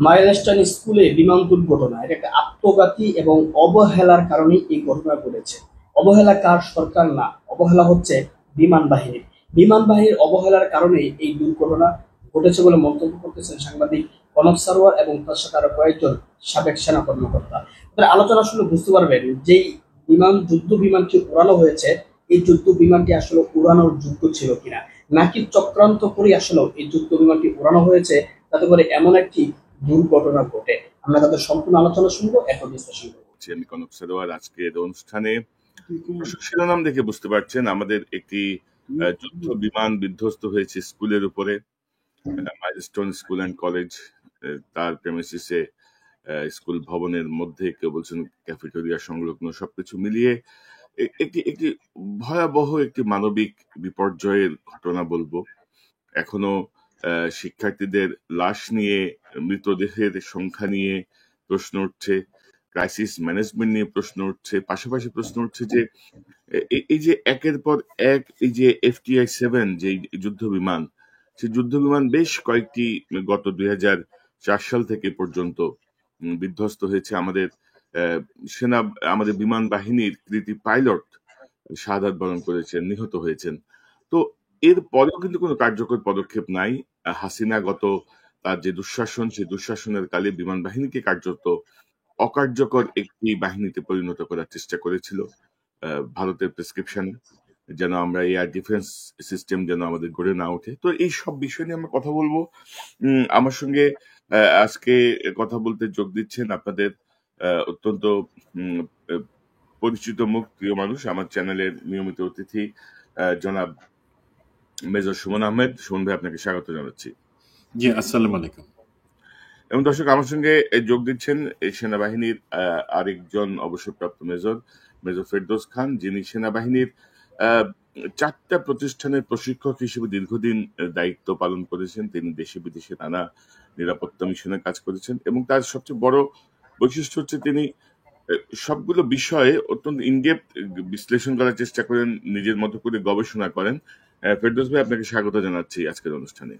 Milestone স্কুলে বিমান দুর্ঘটনা এটা একটা আত্মঘাতী এবং অবহেলার কারণে এই ঘটনা ঘটেছে। অবহেলা কার? সরকার না, অবহেলা হচ্ছে বিমান বাহিনীর। বিমান বাহিনীর অবহেলার কারণে এই দুর্ঘটনা ঘটেছে বলে মন্তব্য করতেছেন সাংবাদিক কনক সারোয়ার এবং তার সাথে আরো কয়েকজন সাবেক সেনা কর্মকর্তা। তাদের আলোচনা শুনে বুঝতে পারবেন যেই যুদ্ধ বিমানটি উড়ানো হয়েছে, এই যুদ্ধ বিমানটি আসলে উড়ানোর যোগ্য ছিল কিনা, নাকি চক্রান্ত করে আসলে এই যুদ্ধ বিমানটি উড়ানো হয়েছে যাতে করে এমন একটি দুর্ঘটনা ঘটে। আমরা তাদের সম্পূর্ণ আলোচনা শুনবো, এখন বিশ্লেষণ করবো। আমি কনক সারোয়ার। আজকের অনুষ্ঠানে শিরোনাম দেখে বুঝতে পারছেন আমাদের একটি যুদ্ধ বিমান বিধ্বস্ত হয়েছে স্কুলের উপরে, মাইলস্টোন স্কুল অ্যান্ড কলেজ। তার প্রেমিসিসে স্কুল ভবনের মধ্যে, কেউ বলছেন ক্যাফেটেরিয়া সংলগ্ন, সবকিছু মিলিয়ে একটি একটি ভয়াবহ একটি মানবিক বিপর্যয়ের ঘটনা বলবো। এখনো শিক্ষার্থীদের লাশ নিয়ে, মৃতদেহের সংখ্যা নিয়ে প্রশ্ন উঠছে, ক্রাইসিস ম্যানেজমেন্ট নিয়ে প্রশ্ন উঠছে, পাশাপাশি প্রশ্ন উঠছে যে এই যে একের পর এক এই যে FTI-7 যে যুদ্ধ বিমান, সেই যুদ্ধ বিমান বেশ কয়েকটি গত 2004 সাল থেকে পর্যন্ত বিধ্বস্ত হয়েছে। আমাদের সেনা, আমাদের বিমান বাহিনীর কৃতি পাইলট শাহাদাত বরণ করেছেন, নিহত হয়েছেন। তো এর পরেও কিন্তু কোনো কার্যকর পদক্ষেপ নাই। হাসিনা গত তার যে দুঃশাসন, সেই দুঃশাসনের কালে বিমান বাহিনীকে কার্যত অকার্যকর একটি বাহিনীতে পরিণত করার চেষ্টা করেছিল ভারতের প্রেসক্রিপশনে, যেন আমরা এয়ার ডিফেন্স সিস্টেম যেন আমাদের গড়ে না ওঠে। তো এই সব বিষয় নিয়ে আমরা কথা বলবো। আমার সঙ্গে আজকে কথা বলতে যোগ দিচ্ছেন আপনাদের অত্যন্ত পরিচিত মুখ, প্রিয় মানুষ, আমার চ্যানেলের নিয়মিত অতিথি জনাব মেজর সুমন আহমেদ। সুমন ভাই, আপনাকে স্বাগত জানাচ্ছি। জি, আসসালামু আলাইকুম। এবং দর্শক, আমার সঙ্গে যোগ দিচ্ছেন এই সেনাবাহিনীর আরেকজন অবসরপ্রাপ্ত মেজর ফেরদৌস খান, যিনি সেনাবাহিনীর 4টা প্রতিষ্ঠানের প্রশিক্ষক হিসেবে দীর্ঘদিন দায়িত্ব পালন করেছেন। তিনি দেশে বিদেশে নানা নিরাপত্তা মিশনে কাজ করেছেন এবং তার সবচেয়ে বড় বৈশিষ্ট্য হচ্ছে তিনি সবগুলো বিষয়ে অত্যন্ত ইনডেপথ বিশ্লেষণ করার চেষ্টা করেন, নিজের মতো করে গবেষণা করেন। ফেরদৌস ভাই, আপনাকে স্বাগত জানাচ্ছি আজকের অনুষ্ঠানে।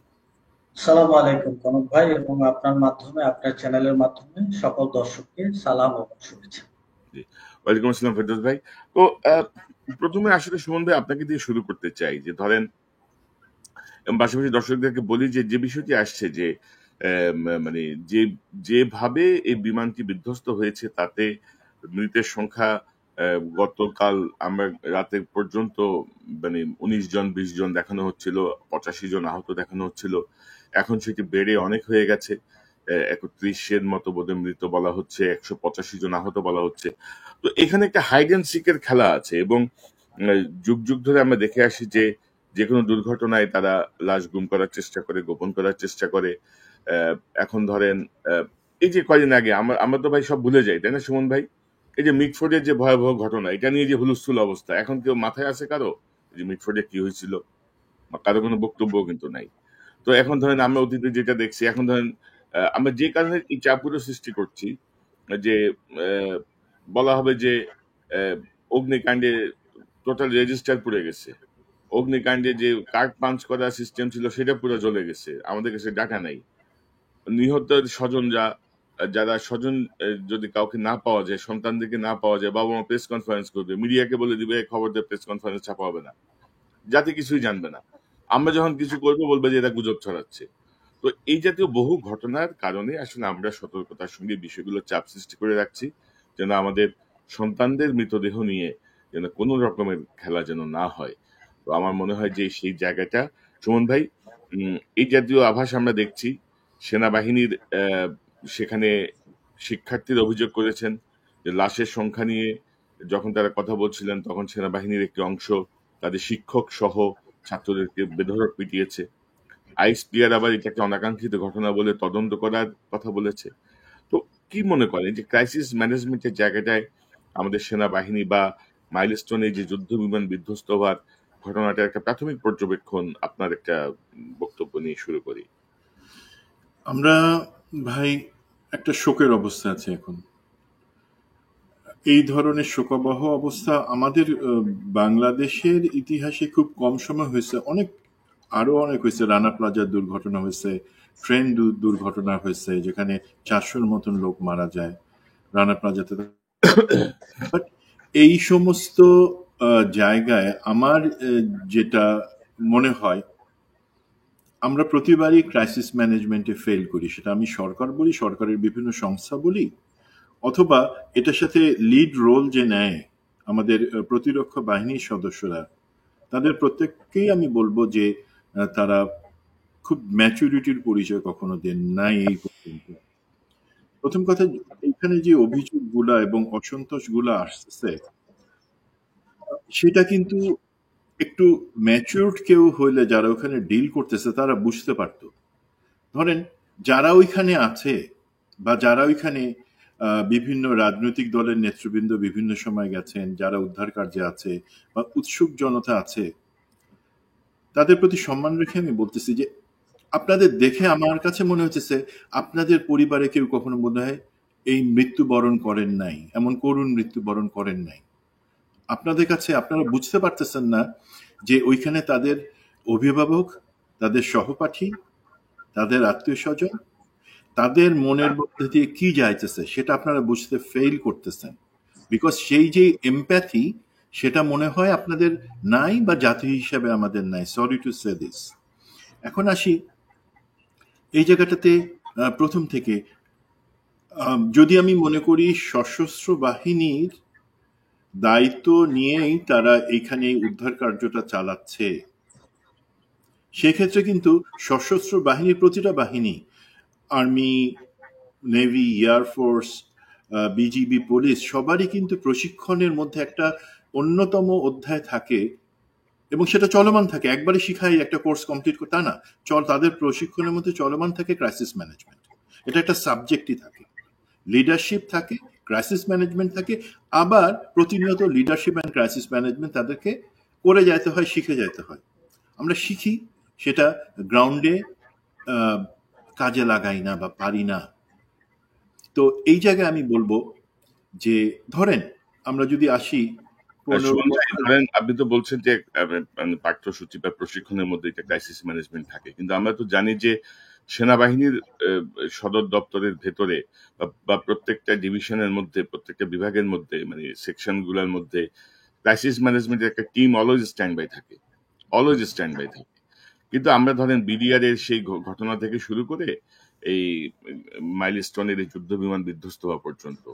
আসসালামু আলাইকুম কনক ভাই, এবং আপনার মাধ্যমে, আপনার চ্যানেলের মাধ্যমে সকল দর্শককে সালাম এবং শুভেচ্ছা। ওয়ালাইকুম আসসালাম ফেরদৌস ভাই। তো প্রথমে আসলে সুমন ভাই আপনাকে দিয়ে শুরু করতে চাই যে ধরেন, পাশাপাশি দর্শকদেরকে বলি যে বিষয়টি আসছে যে মানে যেভাবে এই বিমানটি বিধ্বস্ত হয়েছে তাতে মৃতের সংখ্যা গতকাল আমরা রাতে পর্যন্ত মানে 19 জন 20 জন দেখানো হচ্ছিল, 85 জন আহত দেখানো হচ্ছিল। এখন সেটি বেড়ে অনেক হয়ে গেছে, 31-এর মতো বোধহয় মৃত বলা হচ্ছে, 185 জন আহত বলা হচ্ছে। তো এখানে একটা হাইড অ্যান্ড সিকের খেলা আছে এবং যুগ যুগ ধরে আমরা দেখে আসি যে কোনো দুর্ঘটনায় তারা লাশ গুম করার চেষ্টা করে, গোপন করার চেষ্টা করে। এখন ধরেন এই যে কয়দিন আগে আমরা তো ভাই সব ভুলে যাই, তাই না সুমন ভাই? এই যে মিটফোর্ডের যে ভয়াবহ ঘটনা, এটা নিয়ে যে হুলস্থুল অবস্থা, এখন কেউ মাথায় আছে কারো যে মিটফোর্ডে কি হয়েছিল? কারো কোনো বক্তব্য কিন্তু নাই। তো এখন ধরেন আমরা অতীতে যেটা দেখছি, এখন ধরেন আমরা যে কারণে এই চাপগুলো সৃষ্টি করছি যে বলা হবে যে অগ্নিকাণ্ডে টোটাল রেজিস্টার পুড়ে গেছে, অগ্নিকাণ্ডে যে কার্ড পাঞ্চ করার সিস্টেম ছিল সেটা পুরো জ্বলে গেছে, আমাদের কাছে ডাটা নাই। নিহত স্বজনরা, যারা স্বজন যদি কাউকে না পাওয়া যায়, সন্তানদেরকে না পাওয়া যায়, বাবা মা প্রেস কনফারেন্স করবে, মিডিয়াকে বলে দিবে খবর দিয়ে প্রেস কনফারেন্স ছাপা হবে না, যাতে কিছুই জানবে না। আমরা যখন কিছু করবো বলবে যে এটা গুজব ছড়াচ্ছে। তো এই জাতীয় বহু ঘটনার কারণে আসলে আমরা সতর্কতার সঙ্গে বিষয়গুলো চাপ সৃষ্টি করে রাখছি, যেন আমাদের সন্তানদের মৃতদেহ নিয়ে যেন কোনো রকমের খেলা যেন না হয়। তো আমার মনে হয় যে সেই জায়গাটা, সুমন ভাই, এই জাতীয় আভাস আমরা দেখছি। সেনাবাহিনীর সেখানে শিক্ষার্থীরা অভিযোগ করেছেন যে লাশের সংখ্যা নিয়ে যখন তারা কথা বলছিলেন তখন সেনাবাহিনীর একটি অংশ তাদের শিক্ষক সহ ছাত্রদেরকে বেধড়ক পিটিয়েছে। আইএসপিআর আবার এটাকে অনাকাঙ্ক্ষিত ঘটনা বলে তদন্ত করার কথা বলেছে। তো কি মনে করেন যে ক্রাইসিস ম্যানেজমেন্টের জায়গাটায় আমাদের সেনাবাহিনী বা মাইলস্টোনে যে যুদ্ধ বিমান বিধ্বস্ত হওয়ার ঘটনাটার একটা প্রাথমিক পর্যবেক্ষণ, আপনার একটা বক্তব্য নিয়ে শুরু করি। আমরা ভাই একটা শোকের অবস্থা আছে এখন। এই ধরনের শোকাবহ অবস্থা আমাদের বাংলাদেশের ইতিহাসে খুব কম সময় হয়েছে, আরো অনেক হয়েছে। রানা প্লাজার দুর্ঘটনা হয়েছে, ট্রেন দুর্ঘটনা হয়েছে যেখানে 400-র মতন লোক মারা যায় রানা প্লাজাতে। বাট এই সমস্ত জায়গায় আমার যেটা মনে হয়, আমরা প্রতিবারই ক্রাইসিস ম্যানেজমেন্টে ফেল করি। সেটা আমি সরকার বলি, সরকারের বিভিন্ন সংস্থা বলি, অথবা এটার সাথে লিড রোল যে নেয় আমাদের প্রতিরক্ষা বাহিনীর সদস্যরা, তাদের প্রত্যেককেই আমি বলবো যে তারা খুব ম্যাচুরিটির পরিচয় কখনো দেন নাই এই পর্যন্ত। প্রথম কথা, এখানে যে অভিযোগগুলা এবং অসন্তোষগুলা আসতেছে, সেটা কিন্তু একটু ম্যাচিউরড কেউ হইলে যারা ওখানে ডিল করতেছে তারা বুঝতে পারতো। ধরেন যারা ওইখানে আছে বা যারা ওইখানে বিভিন্ন রাজনৈতিক দলের নেতৃবৃন্দ বিভিন্ন সময় গেছেন, যারা উদ্ধার কার্যে আছে বা উৎসুক জনতা আছে, তাদের প্রতি সম্মান রেখে আমি বলতেছি যে আপনাদের দেখে আমার কাছে মনে হচ্ছে আপনাদের পরিবারে কেউ কখনো মনে হয় এই মৃত্যুবরণ করেন নাই, এমন করুণ মৃত্যুবরণ করেন নাই। আপনাদের কাছে আপনারা বুঝতে পারতেছেন না যে ওইখানে তাদের অভিভাবক, তাদের সহপাঠী, তাদের আত্মীয় স্বজন, তাদের মনের মধ্যে দিয়ে কি যাইতেছে সেটা আপনারা বুঝতে ফেল করতেছেন। বিকজ সেই যে এমপ্যাথি, সেটা মনে হয় আপনাদের নাই বা জাতি হিসাবে আমাদের নাই। Sorry to say this. এখন আসি এই জায়গাটাতে প্রথম থেকে, যদি আমি মনে করি সশস্ত্র বাহিনীর দায়িত্ব নিয়েই তারা এখানে উদ্ধার কার্যটা চালাচ্ছে, সেক্ষেত্রে কিন্তু সশস্ত্র বাহিনীর প্রতিটা বাহিনী, army, navy, air force, BGB, police, সবারই কিন্তু প্রশিক্ষণের মধ্যে একটা অন্যতম অধ্যায় থাকে এবং সেটা চলমান থাকে। একবারে শিখাই একটা কোর্স কমপ্লিট করে তা না, তাদের প্রশিক্ষণের মধ্যে চলমান থাকে ক্রাইসিস ম্যানেজমেন্ট। এটা একটা সাবজেক্টই থাকে, লিডারশিপ থাকে, ক্রাইসিস ম্যানেজমেন্ট থাকে, আবার প্রতিনিয়ত লিডারশিপ অ্যান্ড ক্রাইসিস ম্যানেজমেন্ট তাদেরকে করে যাইতে হয়, শিখে যাইতে হয়। আমরা শিখি, সেটা গ্রাউন্ডে কাজে লাগাই না বা পারি না। তো এই জায়গায় আমি বলবো যে ধরেন আমরা যদি আসি সুমন ভাই, ধরেন আপনি তো বলছেন যে পাঠ্যসূচি বা প্রশিক্ষণের মধ্যে একটা ক্রাইসিস ম্যানেজমেন্ট থাকে, কিন্তু আমরা তো জানি যে সেনাবাহিনীর সদর দপ্তরের ভেতরে বা প্রত্যেকটা ডিভিশনের মধ্যে, প্রত্যেকটা বিভাগের মধ্যে, মানে সেকশন গুলোর মধ্যে ক্রাইসিস ম্যানেজমেন্টের একটা টিম অলওয়েজ স্ট্যান্ড বাই থাকে, কিন্তু আমরা ধরেন বিডিআর এর সেই ঘটনা থেকে শুরু করে এই মাইলস্টোনের এই যুদ্ধ বিমান বিধ্বস্ত হওয়া পর্যন্ত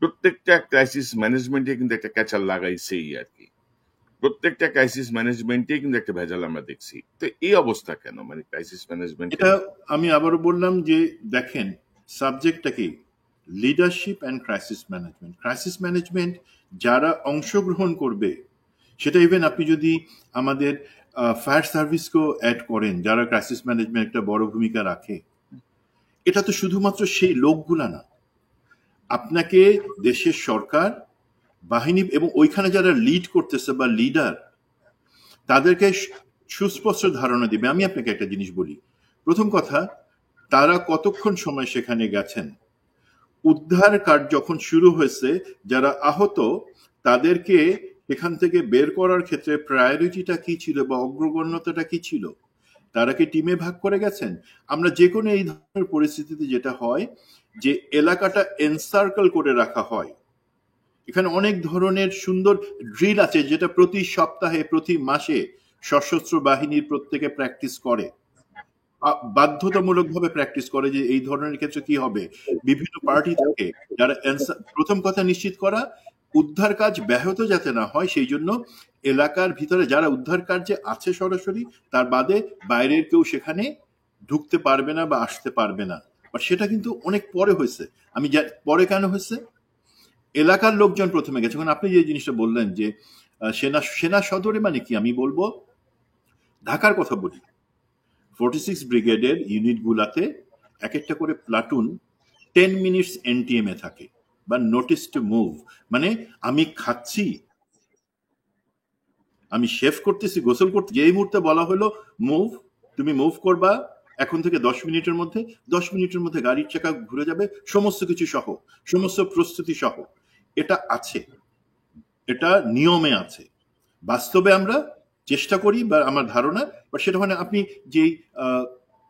প্রত্যেকটা ক্রাইসিস ম্যানেজমেন্টে কিন্তু একটা ক্যাচার লাগাইছেই আর কি। প্রত্যেকটা ক্রাইসিস ম্যানেজমেন্টে কিন্তু একটা ভেজাল আমরা দেখছি। তো এই অবস্থা কেন, মানে ক্রাইসিস ম্যানেজমেন্ট? এটা আমি আবারও বললাম যে দেখেন সাবজেক্টটা কি, leadership and crisis management. Crisis management যারা অংশগ্রহণ করবে, সেটা ইভেন আপনি যদি আমাদের ফায়ার সার্ভিসকেও অ্যাড করেন, যারা ক্রাইসিস ম্যানেজমেন্ট একটা বড় ভূমিকা রাখে, এটা তো শুধুমাত্র সেই লোকগুলা না, আপনাকে দেশের সরকার, বাহিনী এবং ওইখানে যারা লিড করতেছে বা লিডার, তাদেরকে সুস্পষ্ট ধারণা দিবে। আমি আপনাকে একটা জিনিস বলি, প্রথম কথা, তারা কতক্ষণ সময় সেখানে গেছেন, উদ্ধার কাজ যখন শুরু হয়েছে, যারা আহত তাদেরকে এখান থেকে বের করার ক্ষেত্রে প্রায়োরিটিটা কি ছিল বা অগ্রগণ্যতাটা কি ছিল, তারা কি টিমে ভাগ করে গেছেন? আমরা যে কোনো এই ধরনের পরিস্থিতিতে যেটা হয় যে এলাকাটা এনসার্কেল করে রাখা হয়। এখানে অনেক ধরনের সুন্দর ড্রিল আছে যেটা প্রতি সপ্তাহে, প্রতি মাসে সশস্ত্র বাহিনীর প্রত্যেকে প্র্যাকটিস করে, বাধ্যতামূলকভাবে প্র্যাকটিস করে যে এই ধরনের ক্ষেত্রে কি হবে। বিভিন্ন পার্টি থাকে যারা প্রথম কথা নিশ্চিত করা উদ্ধার কাজ ব্যাহত যাতে না হয়, সেই জন্য এলাকার ভিতরে যারা উদ্ধার কার্যে আছে সরাসরি, তার বাদে বাইরের কেউ সেখানে ঢুকতে পারবে না বা আসতে পারবে না। আর সেটা কিন্তু অনেক পরে হয়েছে। আমি পরে কেন হয়েছে, এলাকার লোকজন প্রথমে গেছে। এখন আপনি যে জিনিসটা বললেন যে সেনা সদরে, মানে কি, আমি বলবো ঢাকার কথা বলি, 46 ব্রিগেডের ইউনিটগুলাতে এক একটা করে প্লাটুন 10 মিনিটস এনটিএম-এ থাকে বা নোটিস টু মুভ। মানে আমি খাচ্ছি, আমি শেভ করতেছি, গোসল করতে, যেই মুহূর্তে বলা হলো মুভ, তুমি মুভ করবা এখন থেকে 10 মিনিটের মধ্যে, 10 মিনিটের মধ্যে গাড়ির চাকা ঘুরে যাবে, সমস্ত কিছু সহ, সমস্ত প্রস্তুতি সহ। এটা আছে, এটা নিয়মে আছে। বাস্তবে আমরা চেষ্টা করি বা আমার ধারণা, বা সেটা মানে আপনি যেই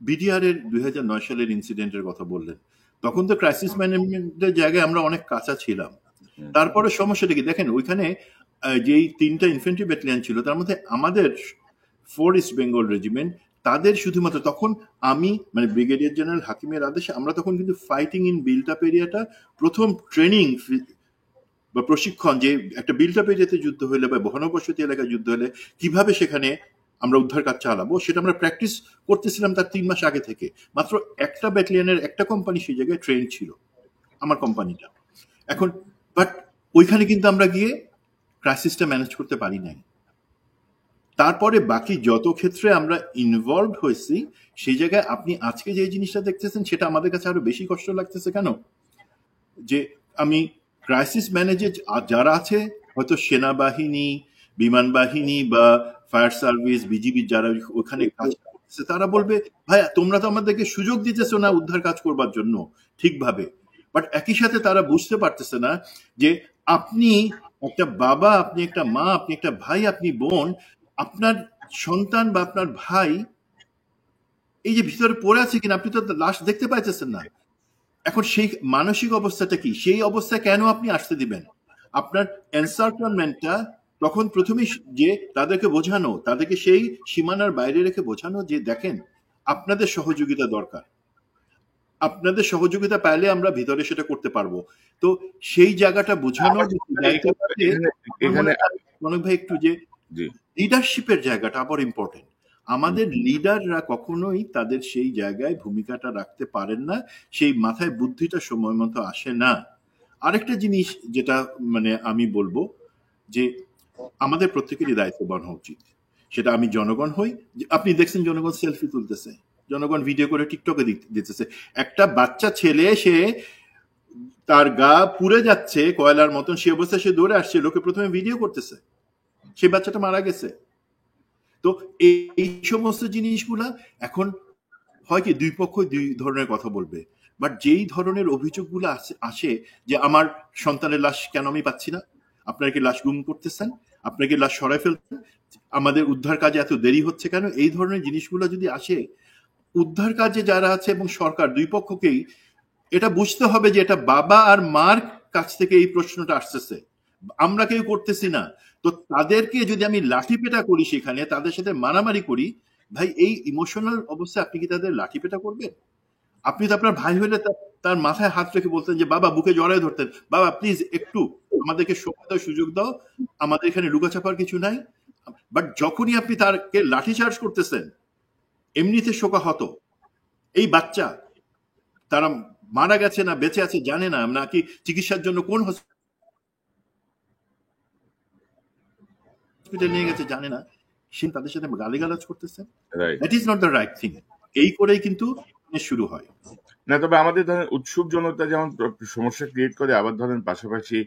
বিডিআর এর 2009 সালের ইনসিডেন্টের কথা বললেন, তখন তো ক্রাইসিস ম্যানেজমেন্টের জায়গায় আমরা অনেক কাঁচা ছিলাম। তারপরে সমস্যাটা কি দেখেন, ওইখানে যেই 3টা ইনফেন্ট্রি ব্যাটালিয়ন ছিল তার মধ্যে আমাদের 4 ইস্ট বেঙ্গল রেজিমেন্ট, তাদের শুধুমাত্র তখন আমি মানে ব্রিগেডিয়ার জেনারেল হাকিমের আদেশে আমরা তখন কিন্তু ফাইটিং ইন বিল্ট আপ এরিয়াটা প্রথম ট্রেনিং বা প্রশিক্ষণ, যে একটা বিল্ট আপ এরিয়াতে যুদ্ধ হলে বা ঘনবসতি এলাকায় যুদ্ধ হলে কিভাবে সেখানে আমরা উদ্ধার কাজ চালাবো, সেটা আমরা প্র্যাকটিস করতেছিলাম তার 3 মাস আগে থেকে। মাত্র একটা ব্যাটালিয়নের একটা কোম্পানি সেই জায়গায় ট্রেন ছিল, আমার কোম্পানিটা। এখন বাট ওইখানে কিন্তু আমরা গিয়ে ক্রাইসিসটা ম্যানেজ করতে পারি নাই। তারপরে বাকি যত ক্ষেত্রে আমরা ইনভলভ হয়েছি সেই জায়গায় আপনি আজকে যে জিনিসটা দেখতেছেন সেটা আমাদের কাছে আরো বেশি কষ্ট লাগতেছে। কেন? যে আমি ক্রাইসিস ম্যানেজে যারা আছে, হয়তো সেনাবাহিনী, বিমান বাহিনী বা ফায়ার সার্ভিস, বিজিবি যারা ওখানে কাজ করতেছে, তারা বলবে ভাই তোমরা তো আমাদেরকে সুযোগ দিতেছো না উদ্ধার কাজ করবার জন্য ঠিকভাবে। বাট একই সাথে তারা বুঝতে পারতেছে না যে আপনি একটা বাবা, আপনি একটা মা, আপনি একটা ভাই, আপনি বোন, আপনার সন্তান বা আপনার ভাই এই যে ভিতরে পড়ে আছে কিনা আপনি তো লাশ দেখতে পাইতেছেন না। এখন সেই মানসিক অবস্থাটা কি, সেই অবস্থায় কেন আপনি আসতে দিবেন? আপনার এনসার্টমেন্টটা তখন প্রথমেই যে তাদেরকে বোঝানো, তাদেরকে সেই সীমানার বাইরে রেখে বোঝানো যে দেখেন আপনাদের সহযোগিতা দরকার, আপনাদের সহযোগিতা পাইলে আমরা ভিতরে সেটা করতে পারবো। তো সেই জায়গাটা বোঝানোর জায়গাটাতে মনে ভাই একটু যে লিডারশিপের জায়গাটা আবার ইম্পর্টেন্ট। আমাদের লিডাররা কখনোই তাদের সেই জায়গায় ভূমিকাটা রাখতে পারেন না, সেই মাথায় বুদ্ধিটা সময় মতো আসে না। আরেকটা জিনিস যেটা মানে আমি বলবো যে আমাদের প্রত্যেকেরই দায়িত্ববান হওয়া উচিত। সেটা আমি জনগণ হই, আপনি দেখছেন জনগণ সেলফি তুলতেছে, জনগণ ভিডিও করে টিকটকে দিতেছে। একটা বাচ্চা ছেলে সে তার গা পুড়ে যাচ্ছে কয়লার মতন, সে অবস্থায় সে দৌড়ে আসছে, লোকে প্রথমে ভিডিও করতেছে, সেই বাচ্চাটা মারা গেছে। তো এই সমস্ত জিনিসগুলা এখন হয় কি দুই পক্ষ দুই ধরনের কথা বলবে, বাট যেই ধরনের অভিযোগগুলো আসে যে আমার সন্তানের লাশ কেন আমি পাচ্ছি না, আপনারা কি লাশ গুম করতেছেন, আপনারা কি লাশ সরাই ফেলতেন, আমাদের উদ্ধার কাজে এত দেরি হচ্ছে কেন, এই ধরনের জিনিসগুলো যদি আসে, উদ্ধার কাজে যারা আছে এবং সরকার দুই পক্ষকেই এটা বুঝতে হবে যে এটা বাবা আর মার কাছ থেকে এই প্রশ্নটা আসতেছে, আমরা কেউ করতেছি না। তো তাদেরকে যদি আমি লাঠিপেটা করি, সেখানে তাদের সাথে মারামারি করি, ভাই এই ইমোশনাল অবস্থায় আপনি কি তাদের লাঠিপেটা করবেন? আপনি তো আপনার ভাই হলে তার মাথায় হাত রেখে বলতেন যে বাবা, বুকে জড়ায় ধরতেন, বাবা প্লিজ একটু আমাদেরকে সুযোগ দাও, আমাদের এখানে লুকাচাপার কিছু নাই। বাট যখনই আপনি তারকে লাঠিচার্জ করতেছেন, এমনিতে শোকাহত এই বাচ্চা, তারা মারা গেছে না বেঁচে আছে জানে না, নাকি চিকিৎসার জন্য কোন হসপিটাল নিয়ে গেছে জানে না, সে তাদের সাথে গালিগালাজ করতেছে। That is not the right thing. এই করেই কিন্তু শুরু হয় না। তবে আমাদের ধরেন উৎসুক জনতা যেমন সমস্যা ক্রিয়েট করে, আবার ধরেন পাশাপাশি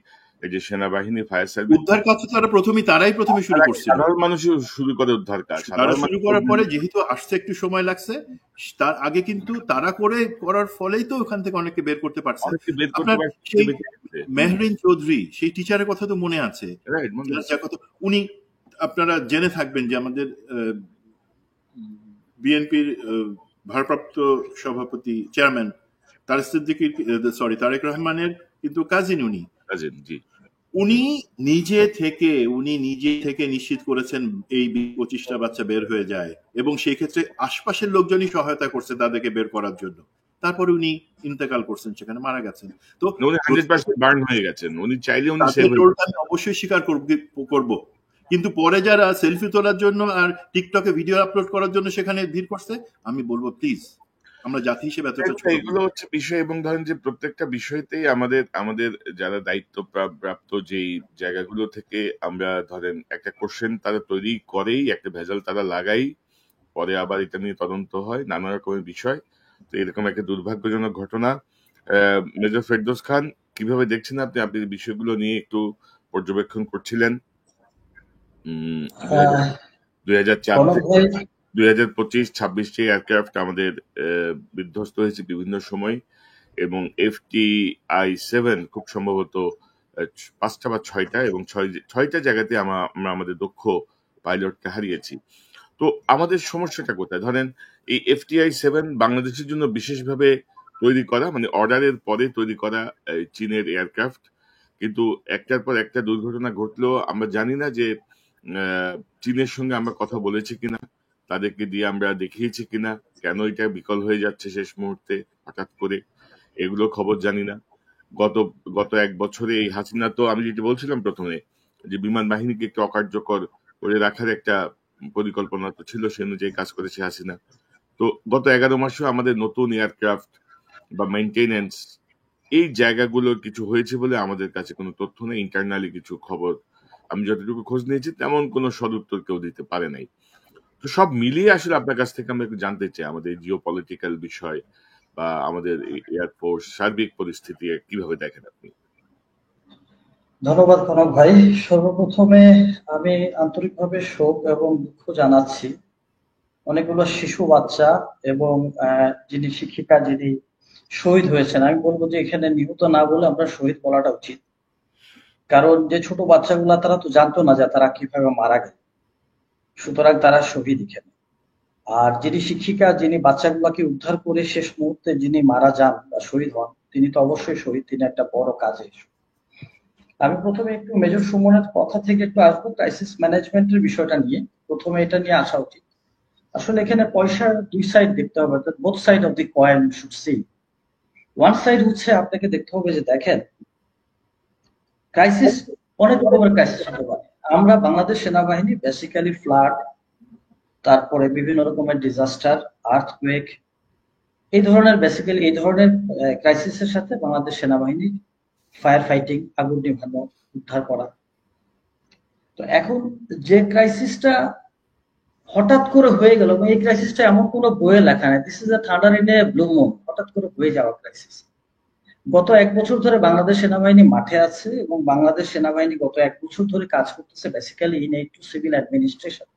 এই যে সেনাবাহিনী, ফায়ার সার্ভিস, উদ্ধার কাজ তারাই প্রথমে শুরু করছিল, সাধারণ মানুষই শুরু করে উদ্ধার কাজ। তারা শুরু করার পরে যেহেতু আসতে একটু সময় লাগছে, তার আগে কিন্তু তারা করার ফলেই তো ওখান থেকে অনেকে বের করতে পারছে। আপনার সেই মেহরিন চৌধুরী, সেই টিচারের কথা তো মনে আছে, উনি আপনারা জেনে থাকবেন যে আমাদের বিএনপির ভারপ্রাপ্ত সভাপতি চেয়ারম্যান তারেক রহমানের কিন্তু কাজিন উনি নিজে থেকে নিশ্চিত করেছেন এই 25টা বাচ্চা বের হয়ে যায়, এবং সেই ক্ষেত্রে আশপাশের লোকজনই সহায়তা করছে তাদেরকে বের করার জন্য। তারপরে উনি ইন্তেকাল করছেন, সেখানে মারা গেছেন। তো 100% বার্ন হয়ে গেছেন, উনি চাইলে উনি অবশ্যই স্বীকার করব, কিন্তু পরে যারা সেলফি তোলার জন্য আর টিকটকে ভিডিও আপলোড করার জন্য সেখানে ভিড় করছে, আমি বলবো প্লিজ আমরা জাতি হিসেবে এগুলো হচ্ছে বিষয়। এবং ধরেন যে প্রত্যেকটা বিষয়তেই আমাদের যারা দায়িত্ব প্রাপ্ত যেই জায়গাগুলো থেকে আমরা ধরেন একটা কোশ্চেন তারা তৈরি করেই, একটা ভেজাল তারা লাগাই, পরে আবার এটা নিয়ে তদন্ত হয়, নানা রকমের বিষয়। তো এরকম একটা দুর্ভাগ্যজনক ঘটনা। মেজর ফেরদৌস খান, কিভাবে দেখছেন আপনি বিষয়গুলো নিয়ে একটু পর্যবেক্ষণ করছিলেন? 2025-26টি এয়ারক্রাফট আমাদের বিধ্বস্ত হয়েছে বিভিন্ন সময়, এবং FTI-7 খুব সম্ভবত 5টা বা 6টা, এবং 6টা জায়গাতে আমরা আমাদের দক্ষ পাইলটকে হারিয়েছি। তো আমাদের সমস্যাটা কোথায়? ধরেন এই FTI-7 বাংলাদেশের জন্য বিশেষভাবে তৈরি করা, মানে অর্ডারের পরে তৈরি করা চীনের এয়ারক্রাফট। কিন্তু একটার পর একটা দুর্ঘটনা ঘটলেও আমরা জানি না যে চীনের সঙ্গে আমরা কথা বলেছি কিনা, তাদেরকে দিয়ে আমরা দেখিয়েছি কিনা, কেন এটা বিকল হয়ে যাচ্ছে শেষ মুহূর্তে হঠাৎ করে, এগুলো খবর জানি না। গত গত 1 বছরে এই হাসিনা, তো আমি যেটা বলছিলাম প্রথমে যে বিমান বাহিনীকে একটু অকার্যকর করে রাখার একটা পরিকল্পনা তো ছিল, সে অনুযায়ী কাজ করেছে হাসিনা। তো গত 11 মাসেও আমাদের নতুন এয়ারক্রাফট বা মেইনটেনেন্স এই জায়গাগুলোর কিছু হয়েছে বলে আমাদের কাছে কোনো তথ্য নেই। ইন্টারনালি কিছু খবর আমি যতটুকু খোঁজ নিয়েছি তেমন কোনো সদুত্তর কেউ দিতে পারে নাই। তো সব মিলিয়ে আসলে আপনার কাছ থেকে আমরা একটু জানতে চাই আমাদের জিও পলিটিক্যাল বিষয় বা আমাদের এয়ারফোর্স সার্বিক পরিস্থিতি কিভাবে দেখেন আপনি? ধন্যবাদ কনক ভাই। সর্বপ্রথমে আমি আন্তরিকভাবে শোক এবং দুঃখ জানাচ্ছি অনেকগুলো শিশু বাচ্চা এবং যিনি শিক্ষিকা যিনি শহীদ হয়েছেন, আমি বলবো যে এখানে নিহত না বলে আমরা শহীদ বলাটা উচিত। কারণ যে ছোট বাচ্চাগুলা তারা তো জানতো না যে তারা কিভাবে মারা গেল, সুতরাং তারা শহীদ এখানে। আর যিনি শিক্ষিকা যিনি বাচ্চাগুলাকে উদ্ধার করে শেষ মুহূর্তে যিনি মারা যান বা শহীদ হন, তিনি তো অবশ্যই শহীদ, তিনি একটা বড় কাজে। আমি প্রথমে একটু মেজর সুমনের কথা থেকে একটু আসবো ক্রাইসিস ম্যানেজমেন্টের বিষয়টা নিয়ে। প্রথমে এটা নিয়ে আসা উচিত। আসলে এখানে পয়সার দুই সাইড দেখতে হবে, both side of the coin should see. One side হচ্ছে আপনাকে দেখতে হবে যে দেখেন ক্রাইসিস অনেক রকমের ক্রাইসিস হতে পারে। আমরা বাংলাদেশ সেনাবাহিনী বেসিক্যালি ফ্লাড, তারপরে বিভিন্ন রকমের ডিজাস্টার, আর্থকুয়েক, এই ধরনের বেসিক্যালি এই ধরনের ক্রাইসিসের সাথে বাংলাদেশ সেনাবাহিনী ফায়ার ফাইটিং, আগুন নিভানো, উদ্ধার করা। তো এখন যে ক্রাইসিসটা হঠাৎ করে হয়ে গেল, এই ক্রাইসিসটা এমন কোনো বইয়ে লেখা নেই, this is a thunder in a blue moon, হঠাৎ করে হয়ে যাওয়া ক্রাইসিস। গত 1 বছর ধরে বাংলাদেশ সেনাবাহিনী মাঠে আছে এবং বাংলাদেশ সেনাবাহিনী গত 1 বছর ধরে কাজ করতেছে basically in two civil administration.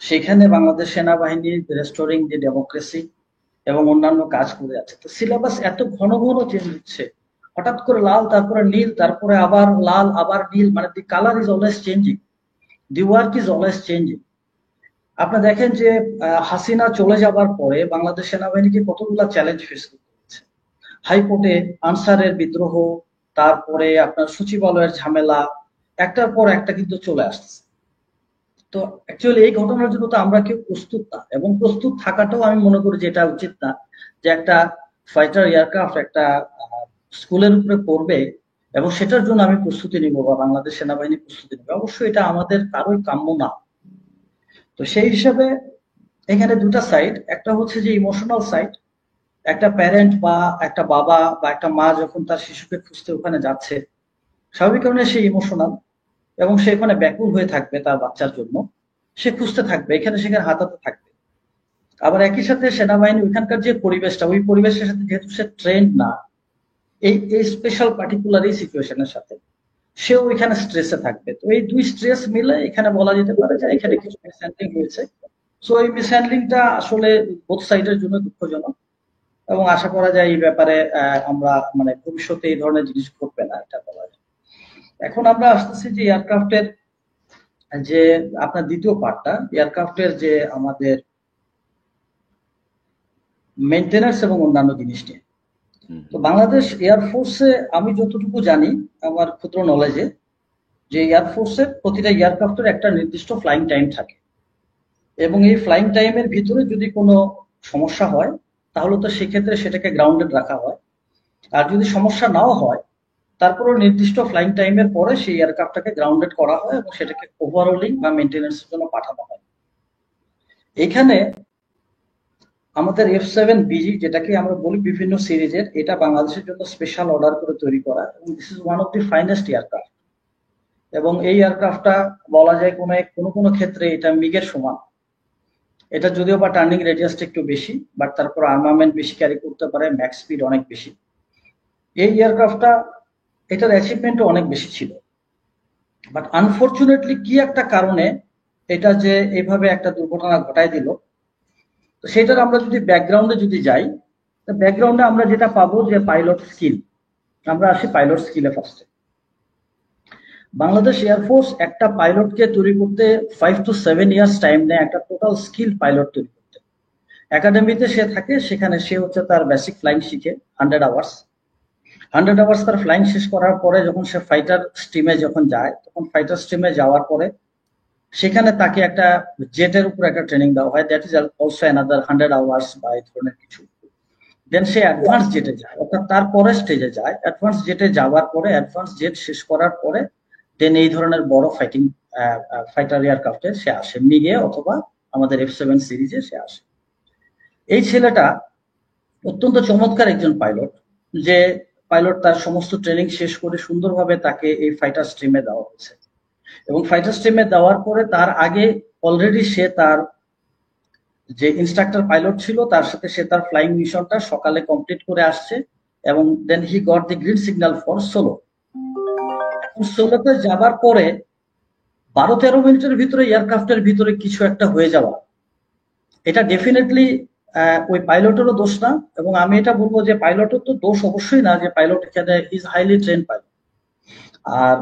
সেখানে বাংলাদেশ সেনাবাহিনী রেস্টোরিং দি ডেমোক্রেসি এবং অন্যান্য কাজ করে আছে। তো সিলেবাস এত ঘন ঘন চেঞ্জ হচ্ছে, হঠাৎ করে লাল, তারপরে নীল, তারপরে আবার লাল, আবার নীল, মানে দি colour is always changing, the work is always changing. আপনি দেখেন যে হাসিনা চলে যাবার পরে বাংলাদেশ সেনাবাহিনীকে কতগুলা চ্যালেঞ্জ ফেস করতে হচ্ছে। হাইকোর্টে আনসারের বিদ্রোহ, তারপরে আপনার সচিবালয়ের ঝামেলা, একটার পর একটা কিন্তু চলে আসছে। তো অ্যাকচুয়ালি এই ঘটনার জন্য তো আমরা কেউ প্রস্তুত না, এবং প্রস্তুত থাকাটাও আমি মনে করি যে এটা উচিত না যে একটা ফাইটার এয়ারক্রাফট একটা স্কুলের উপরে পড়বে এবং সেটার জন্য আমি প্রস্তুতি নিব বা বাংলাদেশ সেনাবাহিনী প্রস্তুতি নেবে। অবশ্যই এটা আমাদের কারোই কাম্য না। তো সেই হিসাবে এখানে দুটা সাইড, একটা হচ্ছে যে ইমোশনাল সাইড, একটা প্যারেন্ট বা একটা বাবা বা একটা মা যখন তার শিশুকে খুঁজতে ওখানে যাচ্ছে, স্বাভাবিক কারণে সে ইমোশনাল এবং সে ওখানে ব্যাকুল হয়ে থাকবে তার বাচ্চার জন্য, সে খুঁজতে থাকবে, এখানে সেখানে হাতাতে থাকবে। আবার একই সাথে সেনাবাহিনী ওইখানকার যে পরিবেশটা, ওই পরিবেশের সাথে যেহেতু সে ট্রেন্ড না এই স্পেশাল পার্টিকুলার এই সিচুয়েশনের সাথে, সেও ওইখানে স্ট্রেসে থাকবে। তো এই দুই স্ট্রেস মিলে এখানে বলা যেতে পারে যে এখানে কিছু মিসহ্যান্ডলিং হয়েছে। সো এই মিসহ্যান্ডলিংটা আসলে বোথ সাইডের জন্য দুঃখজনক এবং আশা করা যায় এই ব্যাপারে আমরা মানে ভবিষ্যতে এই ধরনের জিনিস ঘটবে না, এটা বলা যায়। এখন আমরা আসতেছি যে এয়ারক্রাফটের যে আপনার দ্বিতীয় পার্টটা, এয়ারক্রাফটের যে আমাদের মেইনটেনেন্স এবং অন্যান্য জিনিস নিয়ে। তো বাংলাদেশ এয়ারফোর্সে আমি যতটুকু জানি আমার ক্ষুদ্র নলেজে, যে এয়ারফোর্সের প্রতিটা এয়ারক্রাফটের একটা নির্দিষ্ট ফ্লাইং টাইম থাকে এবং এই ফ্লাইং টাইমের ভিতরে যদি কোনো সমস্যা হয় তাহলে তো সেক্ষেত্রে সেটাকে গ্রাউন্ডেড রাখা হয়। আর যদি সমস্যা নাও হয় তারপরে নির্দিষ্ট ফ্লাইং টাইমের পরে সেই এয়ারক্রাফটটাকে গ্রাউন্ডেড করা হয় এবং সেটাকে ওভারহোলিং বা মেইনটেনেন্সের জন্য পাঠানো হয়। এখানে আমাদের F7BG যেটাকে আমরা বলি বিভিন্ন সিরিজের, এটা বাংলাদেশের জন্য স্পেশাল অর্ডার করে তৈরি করা এবং this is one of the finest aircraft. এবং এই এয়ারক্রাফটটা বলা যায় কোনো ক্ষেত্রে এটা মিগের সমান। এটা যদিও বা টার্নিং রেডিয়াসটা একটু বেশি, বাট তারপর আর্মামেন্ট বেশি ক্যারি করতে পারে, ম্যাক্স স্পিড অনেক বেশি। এই এয়ারক্রাফটটা এটার অ্যাচিভমেন্টও অনেক বেশি ছিল, বাট আনফরচুনেটলি কি একটা কারণে এটা যে এইভাবে একটা দুর্ঘটনা ঘটায় দিল। তো সেটার আমরা যদি ব্যাকগ্রাউন্ডে যদি যাই, ব্যাকগ্রাউন্ডে আমরা যেটা পাবো যে পাইলট স্কিল। আমরা আসি পাইলট স্কিলে ফার্স্টে। বাংলাদেশ এয়ারফোর্স একটা পাইলটকে তৈরি করতে 5 to 7 ইয়ার্স টাইম নেয় একটা টোটাল স্কিল পাইলট তৈরি করতে। একাডেমিতে সে থাকে, সেখানে সে হচ্ছে তার বেসিক ফ্লাইং শিখে 100 আওয়ার্স। 100 আওয়ার্স তার ফ্লাইং শেষ করার পরে যখন সে ফাইটার স্ট্রিমে যখন যায়, তখন ফাইটার স্ট্রিমে যাওয়ার পরে সেখানে তাকে একটা জেটের উপর একটা ট্রেনিং দেওয়া হয়, that is also another 100 hours বা এই ধরনের কিছু। দেন সে অ্যাডভান্স জেটে যায়, অর্থাৎ তার পরের স্টেজে যায়। অ্যাডভান্স জেটে যাওয়ার পরে, অ্যাডভান্স জেট শেষ করার পরে দেন এই ধরনের বড় ফাইটার এয়ারক্রাফটে সে আসে, মিগে অথবা আমাদের F7 সিরিজে সে আসে। এই ছেলেটা অত্যন্ত চমৎকার একজন পাইলট, যে পাইলট তার সমস্ত ট্রেনিং শেষ করে সুন্দরভাবে তাকে এই ফাইটার স্ট্রিমে দেওয়া হয়েছে। এবং ফাইটার স্ট্রিমে দেওয়ার পরে তার আগে অলরেডি সে তার যে ইনস্ট্রাক্টর পাইলট ছিল তার সাথে সে তার ফ্লাইং মিশনটা সকালে কমপ্লিট করে আসছে, এবং then he got the green signal for solo. এখন সোলোতে যাবার পরে 12-13 মিনিটের ভিতরে এয়ারক্রাফটের ভিতরে কিছু একটা হয়ে যাওয়া, এটা ডেফিনেটলি ওই পাইলটেরও দোষ না। এবং আমি এটা বলবো যে পাইলটের তো দোষ অবশ্যই না, যে পাইলট এখানে ইজ হাইলি ট্রেন পাইলট। আর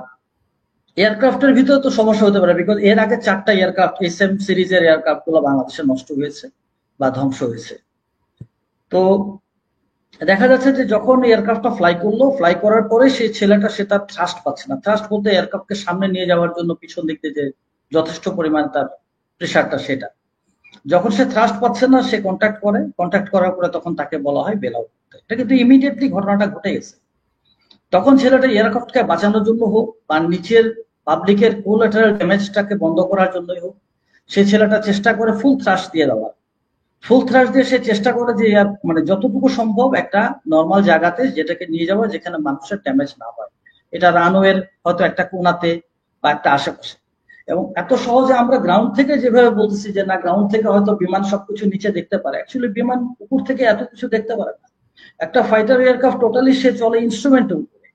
এয়ারক্রাফটের ভিতরে তো সমস্যা হতে পারে, বিকজ এর আগে 4টা এয়ারক্রাফট SM সিরিজের এয়ারক্রাফট গুলো বাংলাদেশে নষ্ট হয়েছে বা ধ্বংস হয়েছে। তো দেখা যাচ্ছে যে যখন এয়ারক্রাফটটা ফ্লাই করার পরে সেই ছেলেটা সে তার থ্রাস্ট পাচ্ছে না। থ্রাস্ট বলতে এয়ারক্রাফটকে সামনে নিয়ে যাওয়ার জন্য পিছন দিক থেকে যে যথেষ্ট পরিমাণ তার প্রেশারটা, সেটা যখন সে থ্রাস্ট পাচ্ছে না, সে কন্ট্যাক্ট করার পরে তখন তাকে বলা হয় বেল আউট করতে। এটা কিন্তু ইমিডিয়েটলি ঘটনাটা ঘটে গেছে। তখন ছেলেটা এয়ারক্রাফটকে বাঁচানোর জন্য হোক বা নিচের পাবলিকের কোলাটারাল ড্যামেজটাকে বন্ধ করার জন্যই হোক, সে ছেলেটা চেষ্টা করে ফুল থ্রাস্ট দিয়ে দেওয়ার। ফুল থ্রাস্ট দিয়ে সে চেষ্টা করে যে মানে যতটুকু সম্ভব একটা নর্মাল জায়গাতে যেটাকে নিয়ে যাওয়া, যেখানে মানুষের ড্যামেজ না হয়। এটা রানওয়ের হয়তো একটা কোনাতে বা একটা আশেপাশে। এবং এত সহজে আমরা গ্রাউন্ড থেকে যেভাবে বলতেছি যে না, গ্রাউন্ড থেকে হয়তো বিমান সবকিছু নিচে দেখতে পারে, অ্যাকচুয়ালি বিমান উপর থেকে এত কিছু দেখতে পারে না। একটা ফাইটার এয়ারক্রাফট টোটালি সে চলে ইনস্ট্রুমেন্টের উপরে।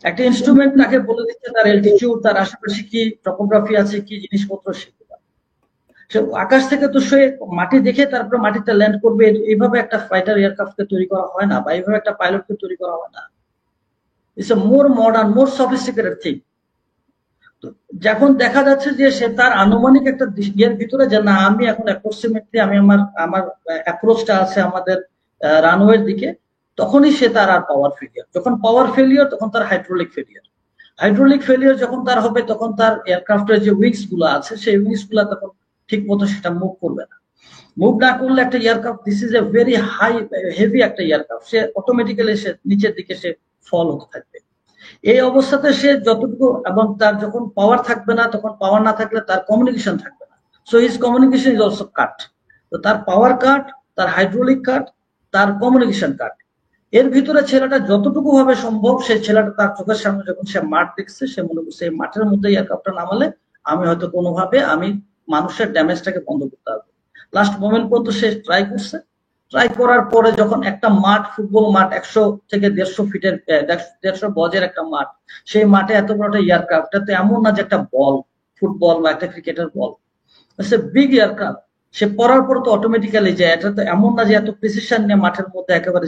একটা ইনস্ট্রুমেন্ট তাকে বলে দিচ্ছে তার এলটিটিউড, তার আশেপাশে কি টপোগ্রাফি আছে, কি জিনিসপত্র, সেগুলো সে আকাশ থেকে তো সে মাটি দেখে তারপরে মাটিতে ল্যান্ড করবে। এইভাবে একটা ফাইটার এয়ারক্রাফটকে তৈরি করা হয় না, বা এইভাবে একটা পাইলটকে তৈরি করা হয় না। It's a more modern, more sophisticated thing. যখন দেখা যাচ্ছে যে সে তার আনুমানিক একটা ইয়ের ভিতরে, যে না আমি এখন অ্যাপ্রক্সিমেটলি আমি আমার অ্যাপ্রোচটা আছে আমাদের রানওয়ের দিকে, তখনই সে তার আর পাওয়ার ফেলিয়ার। যখন পাওয়ার ফেলিয়ার, তখন তার হাইড্রোলিক ফেলিয়ার যখন তার হবে, তখন তার এয়ারক্রাফটের যে উইংস গুলো আছে, সেই উইংস গুলা তখন ঠিক মতো সেটা মুভ করবে না। মুভ না করলে একটা aircraft, this is a very high heavy একটা এয়ারক্রাফট, সে অটোমেটিক্যালি সে নিচের দিকে সে ফল হতে থাকবে। এই অবস্থাতে সে যতটুকু, এবং তার যখন পাওয়ার থাকবে না, তখন পাওয়ার না থাকলে তার কমিউনিকেশন থাকবে না। So his communication is also cut. তো তার পাওয়ার কাট, তার হাইড্রোলিক কাট, তার কমিউনিকেশন কাট। এর ভিতরে ছেলেটা যতটুকু ভাবে সম্ভব, সেই ছেলেটা তার চোখের সামনে যখন সে মাঠ দেখছে, সে মনে করছে এই মাঠের মধ্যে এয়ারক্রাফটটা নামালে আমি হয়তো কোনোভাবে আমি মানুষের ড্যামেজটাকে বন্ধ করতে পারবো। লাস্ট মোমেন্ট পর্যন্ত সে ট্রাই করছে। ট্রাই করার পরে যখন একটা মাঠ, ফুটবল মাঠ 100 থেকে 150 ফিটের 150 গজের একটা মাঠ, সেই মাঠে এত বড় একটা এয়ারক্রাফট, এটা তো এমন না যে একটা বল, ফুটবল বা একটা ক্রিকেটের বল, সে বিগ এয়ারক্রাফট। সে পড়ার পর তো অটোমেটিক্যালি যায়, এটা তো এমন না যে এত প্রিসিশন নিয়ে মাঠের মধ্যে একেবারে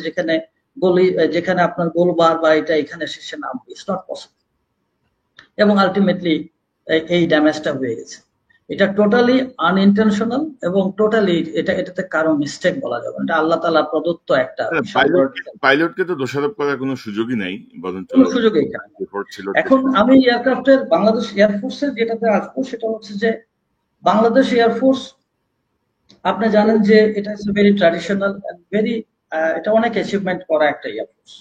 যেখানে আপনার গোল বার বা এটা এখানে সে নাম, ইটস নট পসিবল। এবং আলটিমেটলি এই ড্যামেজটা হয়ে গেছে। এটা টোটালি আনইনটেনশনাল এবং টোটালি এটাতে কারো মিস্টেক বলা যাবে না, এটা আল্লাহ তাআলা প্রদত্ত একটা পাইলটকে তো দোষারোপ করার কোনো সুযোগই নাই, বরঞ্চ কোনো সুযোগই নাই। এখন আমি এয়ারক্রাফটের বাংলাদেশ এয়ারফোর্সের যেটাতে আসবো, সেটা হচ্ছে যে বাংলাদেশ এয়ারফোর্স, আপনি জানেন যে এটা is very traditional and very, এটা অনেক অ্যাচিভমেন্ট করা একটা এয়ারফোর্স।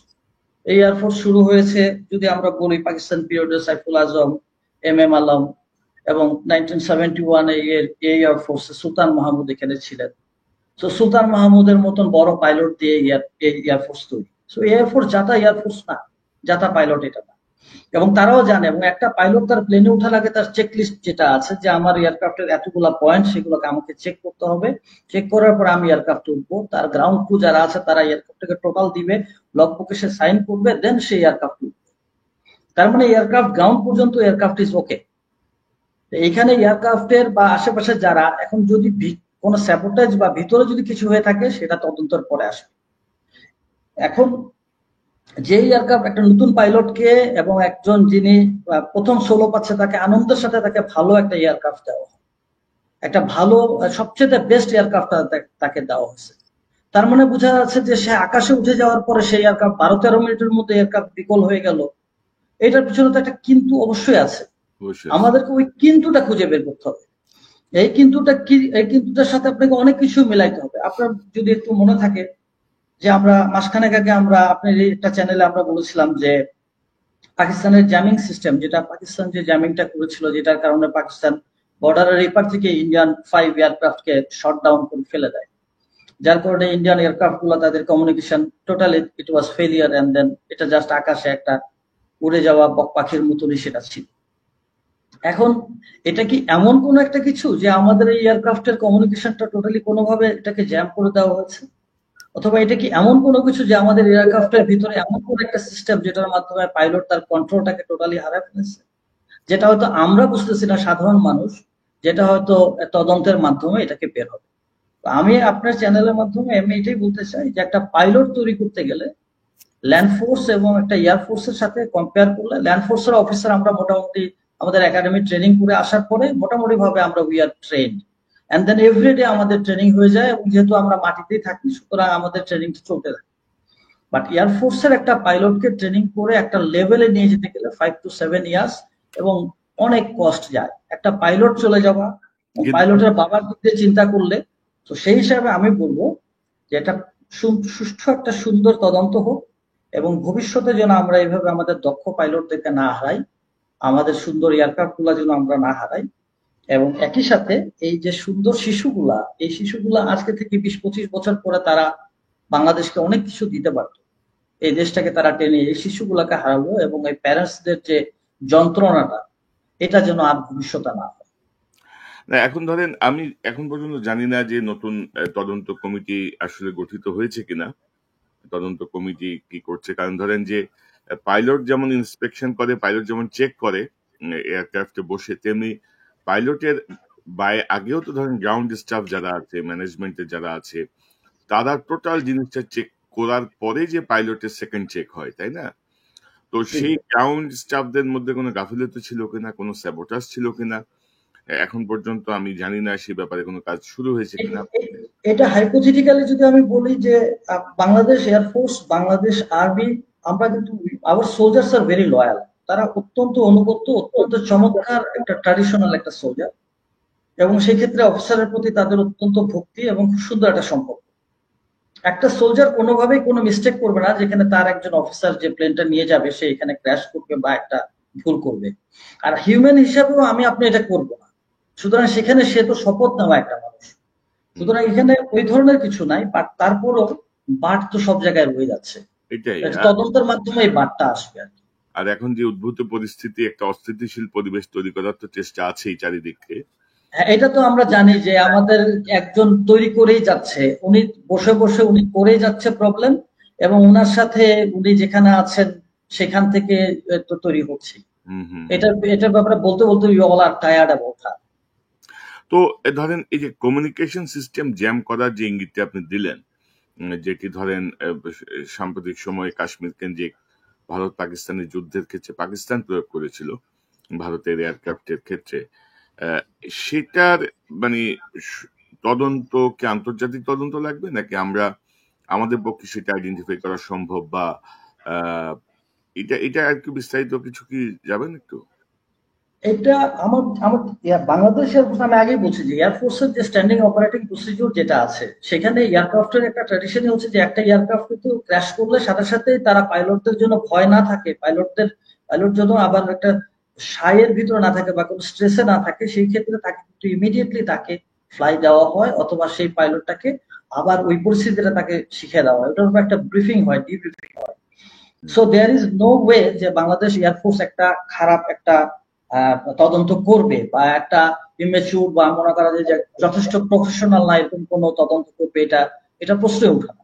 এই এয়ারফোর্স শুরু হয়েছে যদি আমরা বলি পাকিস্তান পিরিয়ডে সাইফুল আজম, MM আলম, এবং 1971 এই এয়ারফোর্সে সুলতান মাহমুদ এখানে ছিলেন। তো সুলতান মাহমুদের মতন বড় পাইলট দিয়ে এই এয়ারফোর্স তৈরি। সো এয়ারফোর্স যাতা এয়ারফোর্স না, যাতা পাইলট এটা না। এবং তারাও জানে, এবং একটা পাইলট তার প্লেনে ওঠার আগে তার চেক লিস্ট যেটা আছে, যে আমার এয়ারক্রাফটের এতগুলা পয়েন্ট, সেগুলোকে আমাকে চেক করতে হবে। চেক করার পর আমি এয়ারক্রাফট উঠবো, তার গ্রাউন্ড ক্রু যারা আছে তারা এয়ারক্রাফটকে টোটাল দিবে, লগ বুকে সে সাইন করবে, দেন সেই এয়ারক্রাফট উঠবে। তার মানে এয়ারক্রাফট গ্রাউন্ড পর্যন্ত এয়ারক্রাফট ইজ ওকে। এখানে এয়ারক্রাফটের বা আশেপাশে যারা, এখন যদি কোনো স্যাবোটেজ বা ভিতরে যদি কিছু হয়ে থাকে, সেটা তদন্তের পরে আসবে। এখন যে এয়ারক্রাফট একটা নতুন পাইলটকে এবং একজন যিনি প্রথম সোলো পাচ্ছে তাকে আনন্দের সাথে তাকে ভালো একটা এয়ারক্রাফট দেওয়া হয়, একটা ভালো সবচেয়ে বেস্ট এয়ারক্রাফট তাকে দেওয়া হয়েছে। তার মানে বোঝা যাচ্ছে যে সে আকাশে উঠে যাওয়ার পরে সেই এয়ারক্রাফট 12-13 মিনিটের মধ্যে এয়ারক্রাফট বিকল হয়ে গেল, এটার পিছনে তো একটা কিন্তু অবশ্যই আছে। অবশ্যই। আমাদেরকে ওই কিন্তুটা খুঁজে বের করতে হবে। এই কিন্তুটা কি, এই কিন্তুটার সাথে আপনাকে অনেক কিছু মিলাইতে হবে। আপনার যদি একটু মনে থাকে যে আমরা মাসখানেক আগে আমরা আপনার একটা চ্যানেলে আমরা বলেছিলাম যে পাকিস্তানের জ্যামিং সিস্টেম, যেটা পাকিস্তান যে জ্যামিংটা করেছিল, যেটার কারণে পাকিস্তান বর্ডারের এপার থেকে ইন্ডিয়ান 5 এয়ারক্রাফটকে শট ডাউন করে ফেলে দেয়, যার কারণে ইন্ডিয়ান এয়ারক্রাফট গুলো তাদের communication totally it was failure, and then এটা জাস্ট আকাশে একটা উড়ে যাওয়া বক পাখির মতনই সেটা ছিল। এখন এটা কি এমন কোন একটা কিছু যে আমাদের এই এয়ারক্রাফটের কমিউনিকেশনটা টোটালি কোনোভাবে এটাকে জ্যাম করে দেওয়া হয়েছে, অথবা এটা কি এমন কোনো কিছু যে আমাদের এয়ারক্রাফটের ভিতরে এমন কোন একটা সিস্টেম যেটার মাধ্যমে পাইলট তার কন্ট্রোলটাকে টোটালি হারায় ফেলেছে, যেটা হয়তো আমরা বুঝতেছি না সাধারণ মানুষ, যেটা হয়তো তদন্তের মাধ্যমে এটাকে বের হবে। আমি আপনার চ্যানেলের মাধ্যমে আমি এটাই বলতে চাই যে একটা পাইলট তৈরি করতে গেলে ল্যান্ড ফোর্স এবং একটা এয়ার ফোর্সের সাথে কম্পেয়ার করলে ল্যান্ড ফোর্সের অফিসার আমরা মোটামুটি আমাদের একাডেমি ট্রেনিং করে আসার পরে মোটামুটি ভাবে আমরা we are trained, and then everyday আমাদের ট্রেনিং হয়ে যায়, এবং যেহেতু আমরা মাটিতেই থাকি সুতরাং আমাদের ট্রেনিংটা চলতে থাকে। বাট এয়ার ফোর্সের একটা পাইলটকে ট্রেনিং করে একটা লেভেলে নিয়ে যেতে গেলে 5 to 7 ইয়ার্স এবং অনেক কস্ট যায়। একটা পাইলট চলে যাওয়া, পাইলটের বাবার দিক দিয়ে চিন্তা করলে, তো সেই হিসাবে আমি বলবো যে এটা সুষ্ঠু একটা সুন্দর তদন্ত হোক, এবং ভবিষ্যতে যেন আমরা এইভাবে আমাদের দক্ষ পাইলটদেরকে না হারাই, আমাদের সুন্দর এয়ারক্রাফট গুলা যেন আমরা না হারাই, এবং একই সাথে এই যে সুন্দর শিশুগুলা, এই শিশুগুলা আজকে থেকে 20-25 বছর পরে তারা বাংলাদেশকে অনেক কিছু দিতে পারতো, এই দেশটাকে তারা টেনে এই শিশুগুলাকে হারালো, এবং এই প্যারেন্টসদের যে যন্ত্রণাটা এটা যেন আর ভবিষ্যতে না হয়। না, এখন ধরেন আমি এখন পর্যন্ত জানি না যে নতুন তদন্ত কমিটি আসলে গঠিত হয়েছে কিনা, তদন্ত কমিটি কি করছে। কারণ ধরেন যে পাইলট যেমন ইন্সপেকশন করে, পাইলট যেমন চেক করে এয়ারক্রাফটে বসে, তেমনি পাইলটের আগেও তো ধরেন গ্রাউন্ড স্টাফ যারা আছে, ম্যানেজমেন্টের যারা আছে, তারা টোটাল জিনিসটা চেক করার পরে যে পাইলটের সেকেন্ড চেক হয়, তাই না? তো সেই গ্রাউন্ড স্টাফদের মধ্যে কোনো গাফিলতি ছিল কিনা, কোনো স্যাবোটাজ ছিল কিনা, এখন পর্যন্ত আমি জানি না। সে ব্যাপারে কোনো কাজ শুরু হয়েছে কিনা? এটা হাইপোথেটিক্যালি যদি আমি বলি যে বাংলাদেশ এয়ারফোর্স, বাংলাদেশ আর্মি, আমরা কিন্তু our soldiers are very loyal, তারা অত্যন্ত অনুগত, অত্যন্ত চমৎকার একটা ট্র্যাডিশনাল একটা সোলজার, এবং সেই ক্ষেত্রে অফিসারের প্রতি তাদের অত্যন্ত ভক্তি এবং খুব সুন্দর একটা সম্পর্ক। একটা সোলজার কোনোভাবেই কোনো মিস্টেক করবে না যেখানে তার একজন অফিসার যে প্লেনটা নিয়ে যাবে সে এখানে ক্র্যাশ করবে বা একটা ভুল করবে, আর হিউম্যান হিসাবেও আপনি এটা করবো না। সুতরাং সেখানে সে তো শপথ নেওয়া একটা মানুষ, সুতরাং এখানে ওই ধরনের কিছু নাই, বাট তারপরও বাট তো সব জায়গায় রয়ে যাচ্ছে, এটাই তদন্তের মাধ্যমে এই বাটটা আসবে আর কি। আর এখন যে উদ্ভূত পরিস্থিতি, একটা অস্থিতিশীল পরিবেশ তৈরি করার তো চেষ্টা আছেই চারিদিকে। হ্যাঁ, এটা তো আমরা জানি যে আমাদের একজন তৈরি করেই যাচ্ছে, উনি বসে বসে উনি করেই যাচ্ছে প্রবলেম, এবং ওনার সাথে উনি যেখানে আছেন সেখান থেকে তো তৈরি হচ্ছে। এটার ব্যাপারে বলতে বলতে we all are tired about that. তো ধরেন এই যে কমিউনিকেশন সিস্টেম জ্যাম করার যে ইঙ্গিতটা আপনি দিলেন, যেটি ধরেন সাম্প্রতিক সময়ে কাশ্মীর কেন্দ্রিক ভারত পাকিস্তানের যুদ্ধের ক্ষেত্রে পাকিস্তান প্রয়োগ করেছিল ভারতের এয়ারক্রাফটের ক্ষেত্রে, সেটার মানে তদন্ত কি আন্তর্জাতিক তদন্ত লাগবে, নাকি আমরা আমাদের পক্ষে সেটা আইডেন্টিফাই করা সম্ভব, বা এটা আর কি বিস্তারিত কিছু কি যাবেন একটু? এটা আমার বাংলাদেশ এয়ারফোর্স, আমি আগেই বলছি যে এয়ারফোর্সের যে স্ট্যান্ডিং অপারেটিং প্রসিডিউর যেটা আছে, সেখানে এয়ারক্রাফটের একটা ট্র্যাডিশনই হচ্ছে যে একটা এয়ারক্রাফট কিন্তু ক্র্যাশ করলে সাথে সাথে তারা পাইলটদের জন্য ভয় না থাকে, পাইলট যেন আবার একটা সায়ের ভিতরে না থাকে বা কোনো স্ট্রেসে না থাকে, সেই ক্ষেত্রে তাকে কিন্তু ইমিডিয়েটলি তাকে ফ্লাই দেওয়া হয়, অথবা সেই পাইলটটাকে আবার ওই পরিস্থিতিটা তাকে শিখে দেওয়া হয়, ওটার উপর একটা ব্রিফিং হয়, ডিব্রিফিং হয়। So there is no way যে বাংলাদেশ এয়ারফোর্স একটা খারাপ একটা তদন্ত করবে বা একটা ইমেচুর বা মনে করা যায় যে যথেষ্ট প্রফেশনাল না এরকম কোনো তদন্ত করবে, এটা প্রশ্নই ওঠে না।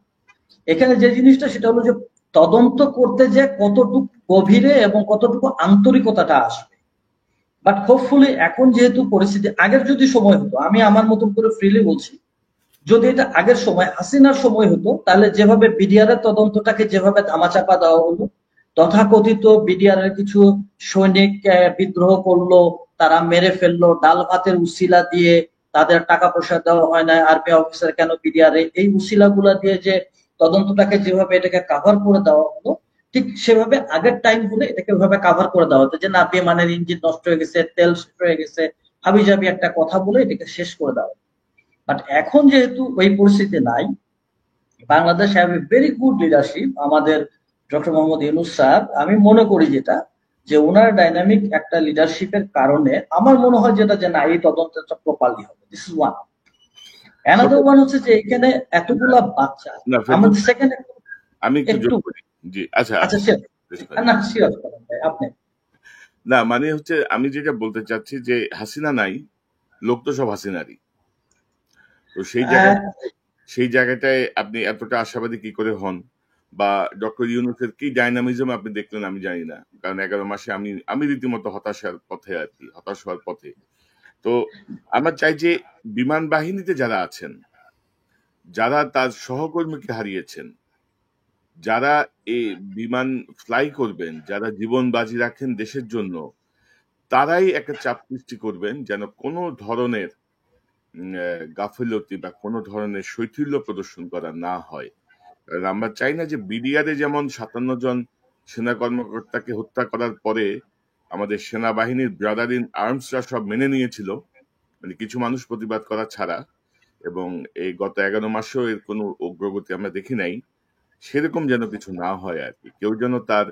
এখানে যে জিনিসটা সেটা হলো যে তদন্ত করতে যে কতটুকু গভীরে এবং কতটুকু আন্তরিকতাটা আসবে। বাট হোপফুলি এখন যেহেতু পরিস্থিতি, আগের যদি সময় হতো, আমি আমার মতন করে ফ্রিলি বলছি, যদি এটা আগের সময় হাসিনার সময় হতো, তাহলে যেভাবে বিডিআর এর তদন্তটাকে যেভাবে ধামাচাপা দেওয়া হলো, তথাকথিত বিডিআর এর কিছু সৈনিক বিদ্রোহ করলো, তারা মেরে ফেললো, ডাল ভাতের উসিলা দিয়ে তাদের টাকা পয়সা দেওয়া হয় না, আর্মি অফিসার কেন বিডিআর এই উসিলা গুলা দিয়ে যে তদন্তটাকে যেভাবে এটাকে কাভার করে দেওয়া হলো, ঠিক সেভাবে আগের টাইম হলে এটাকে ওইভাবে কাভার করে দেওয়া হতো যে না, বিমানের ইঞ্জিন নষ্ট হয়ে গেছে, তেল শেষ হয়ে গেছে, হাবিজাবি একটা কথা বলে এটাকে শেষ করে দেওয়া। বাট এখন যেহেতু ওই পরিস্থিতি নাই, Bangladesh have a very good leadership, আমাদের ডক্টর মোহাম্মদ ইউনূস সাহেব, আমি মনে করি যেটা যে ওনার ডাইনামিক একটা লিডারশিপের কারণে আমার মনে হয় যেটা যে না, এই তদন্তটা প্রপারলি হবে। This is one. Another one হচ্ছে যে এখানে এতগুলা বাচ্চা, না আমাদের সেকেন্ড আমি একটু একটু যোগ করি। জি আচ্ছা আচ্ছা না শিওর আপনি। না মানে হচ্ছে আমি যেটা বলতে চাচ্ছি যে হাসিনা নাই, লোক তো সব হাসিনারই। তো সেই জায়গাটায় আপনি এতটা আশাবাদী কি করে হন, বা ডক্টর ইউনূসের কি ডাইনামিজম আপনি দেখলেন আমি জানি না, কারণ 11 মাসে আমি রীতিমতো হতাশ হওয়ার পথে। তো আমরা চাই যে বিমান বাহিনীতে যারা আছেন, যারা তার সহকর্মীকে হারিয়েছেন, যারা এই বিমান ফ্লাই করবেন, যারা জীবন বাজি রাখেন দেশের জন্য, তারাই একটা চাপ সৃষ্টি করবেন যেন কোনো ধরনের গাফিলতি বা কোনো ধরনের শৈথিল্য প্রদর্শন করা না হয়। কারণ আমরা চাই না যে বিডিআরে যেমন 57 জন সেনা কর্মকর্তাকে হত্যা করার পরে আমাদের সেনাবাহিনীর ব্রাদার ইন আর্মসরা সব মেনে নিয়েছিল, মানে কিছু মানুষ প্রতিবাদ করা ছাড়া, এবং এই গত 11 মাসেও এর কোনো অগ্রগতি আমরা দেখি নাই। সেরকম যেন কিছু না হয় আর কি। কেউ যেন তার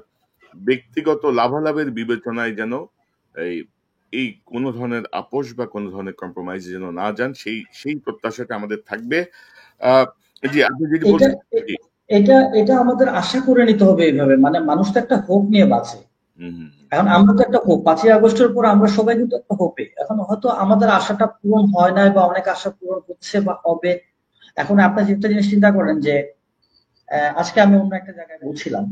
ব্যক্তিগত লাভালাভের বিবেচনায় যেন এই কোনো ধরনের আপোষ বা কোনো ধরনের কম্প্রোমাইজ যেন না যান, সেই প্রত্যাশাটা আমাদের থাকবে। জি আপনি যেটি বলছেন এটা আমাদের আশা করে নিতে হবে এইভাবে, মানে মানুষ তো একটা হোপ নিয়ে বাঁচে। এখন আমরা তো একটা হোপ, 5ই আগস্টের পর আমরা সবাই কিন্তু একটা হোপে, এখন হয়তো আমাদের আশাটা পূরণ হয় নাই বা অনেক আশা পূরণ হচ্ছে বা হবে। এখন আপনি একটা জিনিস চিন্তা করেন যে আজকে আমি অন্য একটা জায়গায় বলছিলাম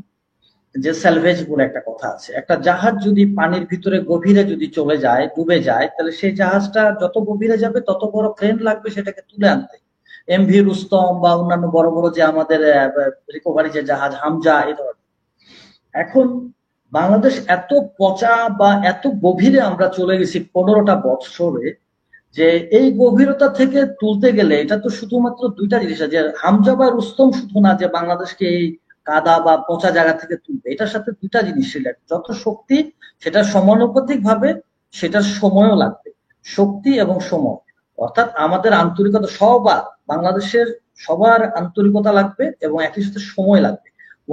যে স্যালভেজ বলে একটা কথা আছে, একটা জাহাজ যদি পানির ভিতরে গভীরে যদি চলে যায়, ডুবে যায়, তাহলে সেই জাহাজটা যত গভীরে যাবে তত বড় ক্রেন লাগবে সেটাকে তুলে আনতে, এমভি রুস্তম বা অন্যান্য বড় বড় যে আমাদের রিকভারি যে জাহাজ হামজা এই ধরনের। এখন বাংলাদেশ এত পচা বা এত গভীরে আমরা চলে গেছি 15টা বছরে, যে এই গভীরতা থেকে তুলতে গেলে এটা তো শুধুমাত্র দুইটা জিনিস আছে, হামজা বা রুস্তম শুধু না যে বাংলাদেশকে এই কাদা বা পচা জায়গা থেকে তুলবে, এটার সাথে দুইটা জিনিস সিলেক্ট, যত শক্তি সেটা সমানুপাতিক ভাবে সেটার সময়ও লাগবে, শক্তি এবং সময়, অর্থাৎ আমাদের আন্তরিকতা সবার, বাংলাদেশের সবার আন্তরিকতা লাগবে এবং একই সাথে সময় লাগবে।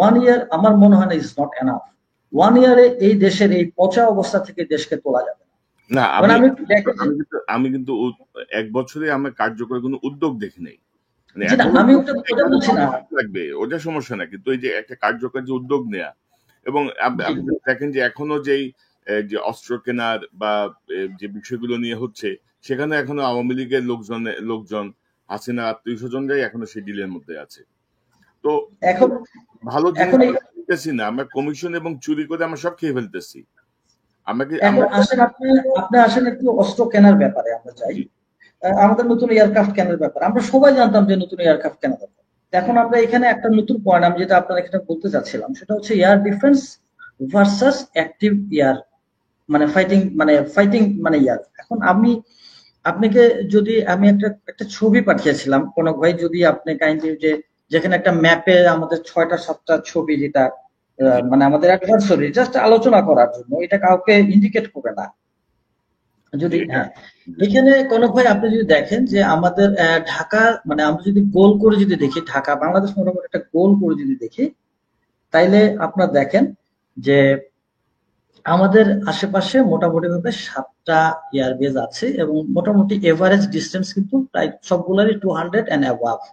1 ইয়ার আমার মনে হয় না ইজ নট এনাফ। 1 ইয়ারে এই দেশের এই পচা অবস্থা থেকে দেশকে তোলা যাবে না। আমি কিন্তু 1 বছরে আমরা কার্যকরী কোনো উদ্যোগ দেখি নাই। আমি ওটা বলছি না, লাগবে ওটা সমস্যা না, কিন্তু এই যে একটা কার্যকরী যে উদ্যোগ নেয়া, এবং আপনি দেখেন যে এখনো যে অস্ত্র কেনার বা যে বিষয়গুলো নিয়ে হচ্ছে, সেখানে এখনো আওয়ামী লীগের লোকজন হাসিনা আত্মীয় স্বজনরাই এখনো সেই ডিলের মধ্যে আছে। তো এখন ভালো জিনিস না, আমরা কমিশন এবং চুরি করে আমরা সব খেয়ে ফেলতেছি। আপনি আসেন একটু অস্ত্র কেনার ব্যাপারে আমরা যাই। আমাদের নতুন এয়ারক্রাফট কেনার ব্যাপারে আমরা সবাই জানতাম যে নতুন এয়ারক্রাফট কেনা দরকার। এখন আমরা এখানে একটা নতুন পয়েন্ট আমি যেটা আপনার এখানে বলতে চাচ্ছিলাম, সেটা হচ্ছে air defence versus active air, মানে ফাইটিং মানে ইয়ার। এখন আপনাকে যদি আমি একটা ছবি পাঠিয়েছিলাম কোন ভাই, যদি আপনি কাইন্ডলি যেখানে একটা ম্যাপে আমাদের 6টা 7টা ছবি, যেটা মানে আমাদের অ্যাডভান্সারি জাস্ট আলোচনা করার জন্য, এটা কাউকে ইন্ডিকেট করে না। যদি হ্যাঁ, এখানে কোন ভাই আপনি যদি দেখেন যে আমাদের ঢাকা, মানে আমরা যদি গোল করে যদি দেখি, ঢাকা বাংলাদেশ মোটামুটি একটা গোল করে যদি দেখি, তাইলে আপনার দেখেন যে আমাদের আশেপাশে মোটামুটি ভাবে 7টা এয়ারবেজ আছে এবং মোটামুটি এভারেজ ডিস্টেন্স কিন্তু প্রায় সবগুলোরই 200 and above।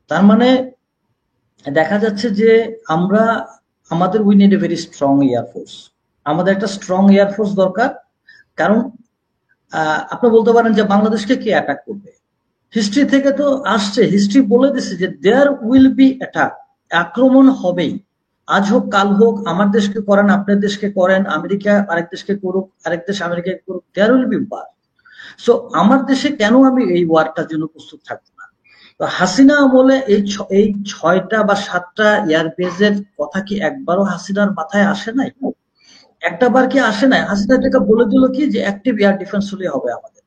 তার মানে দেখা যাচ্ছে যে আমাদের we need a very strong air force, আমাদের একটা স্ট্রং এয়ারফোর্স দরকার। কারণ আপনি বলতে পারেন যে বাংলাদেশকে কে অ্যাটাক করবে, হিস্ট্রি থেকে তো আসছে, হিস্ট্রি বলে দিচ্ছে যে দেয়ার উইল বি অ্যাটাক, আক্রমণ হবেই, আজ হোক কাল হোক, আমার দেশকে করেন আপনার দেশকে করেন, আমেরিকা আরেক দেশকে করুক, আরেক দেশ আমেরিকাকে করুক, there will be war. So আমার দেশে কেন আমি এই ওয়ারটার জন্য প্রস্তুত থাকবো না? তো হাসিনা আমলে এই 6টা বা 7টা এয়ারবেজের কথা কি একবারও হাসিনার মাথায় আসে নাই? একটা বার কি আসে নাই? হাসিনা এটাকে বলে দিল কি যে অ্যাক্টিভ এয়ার ডিফেন্স হলে হবে আমাদের।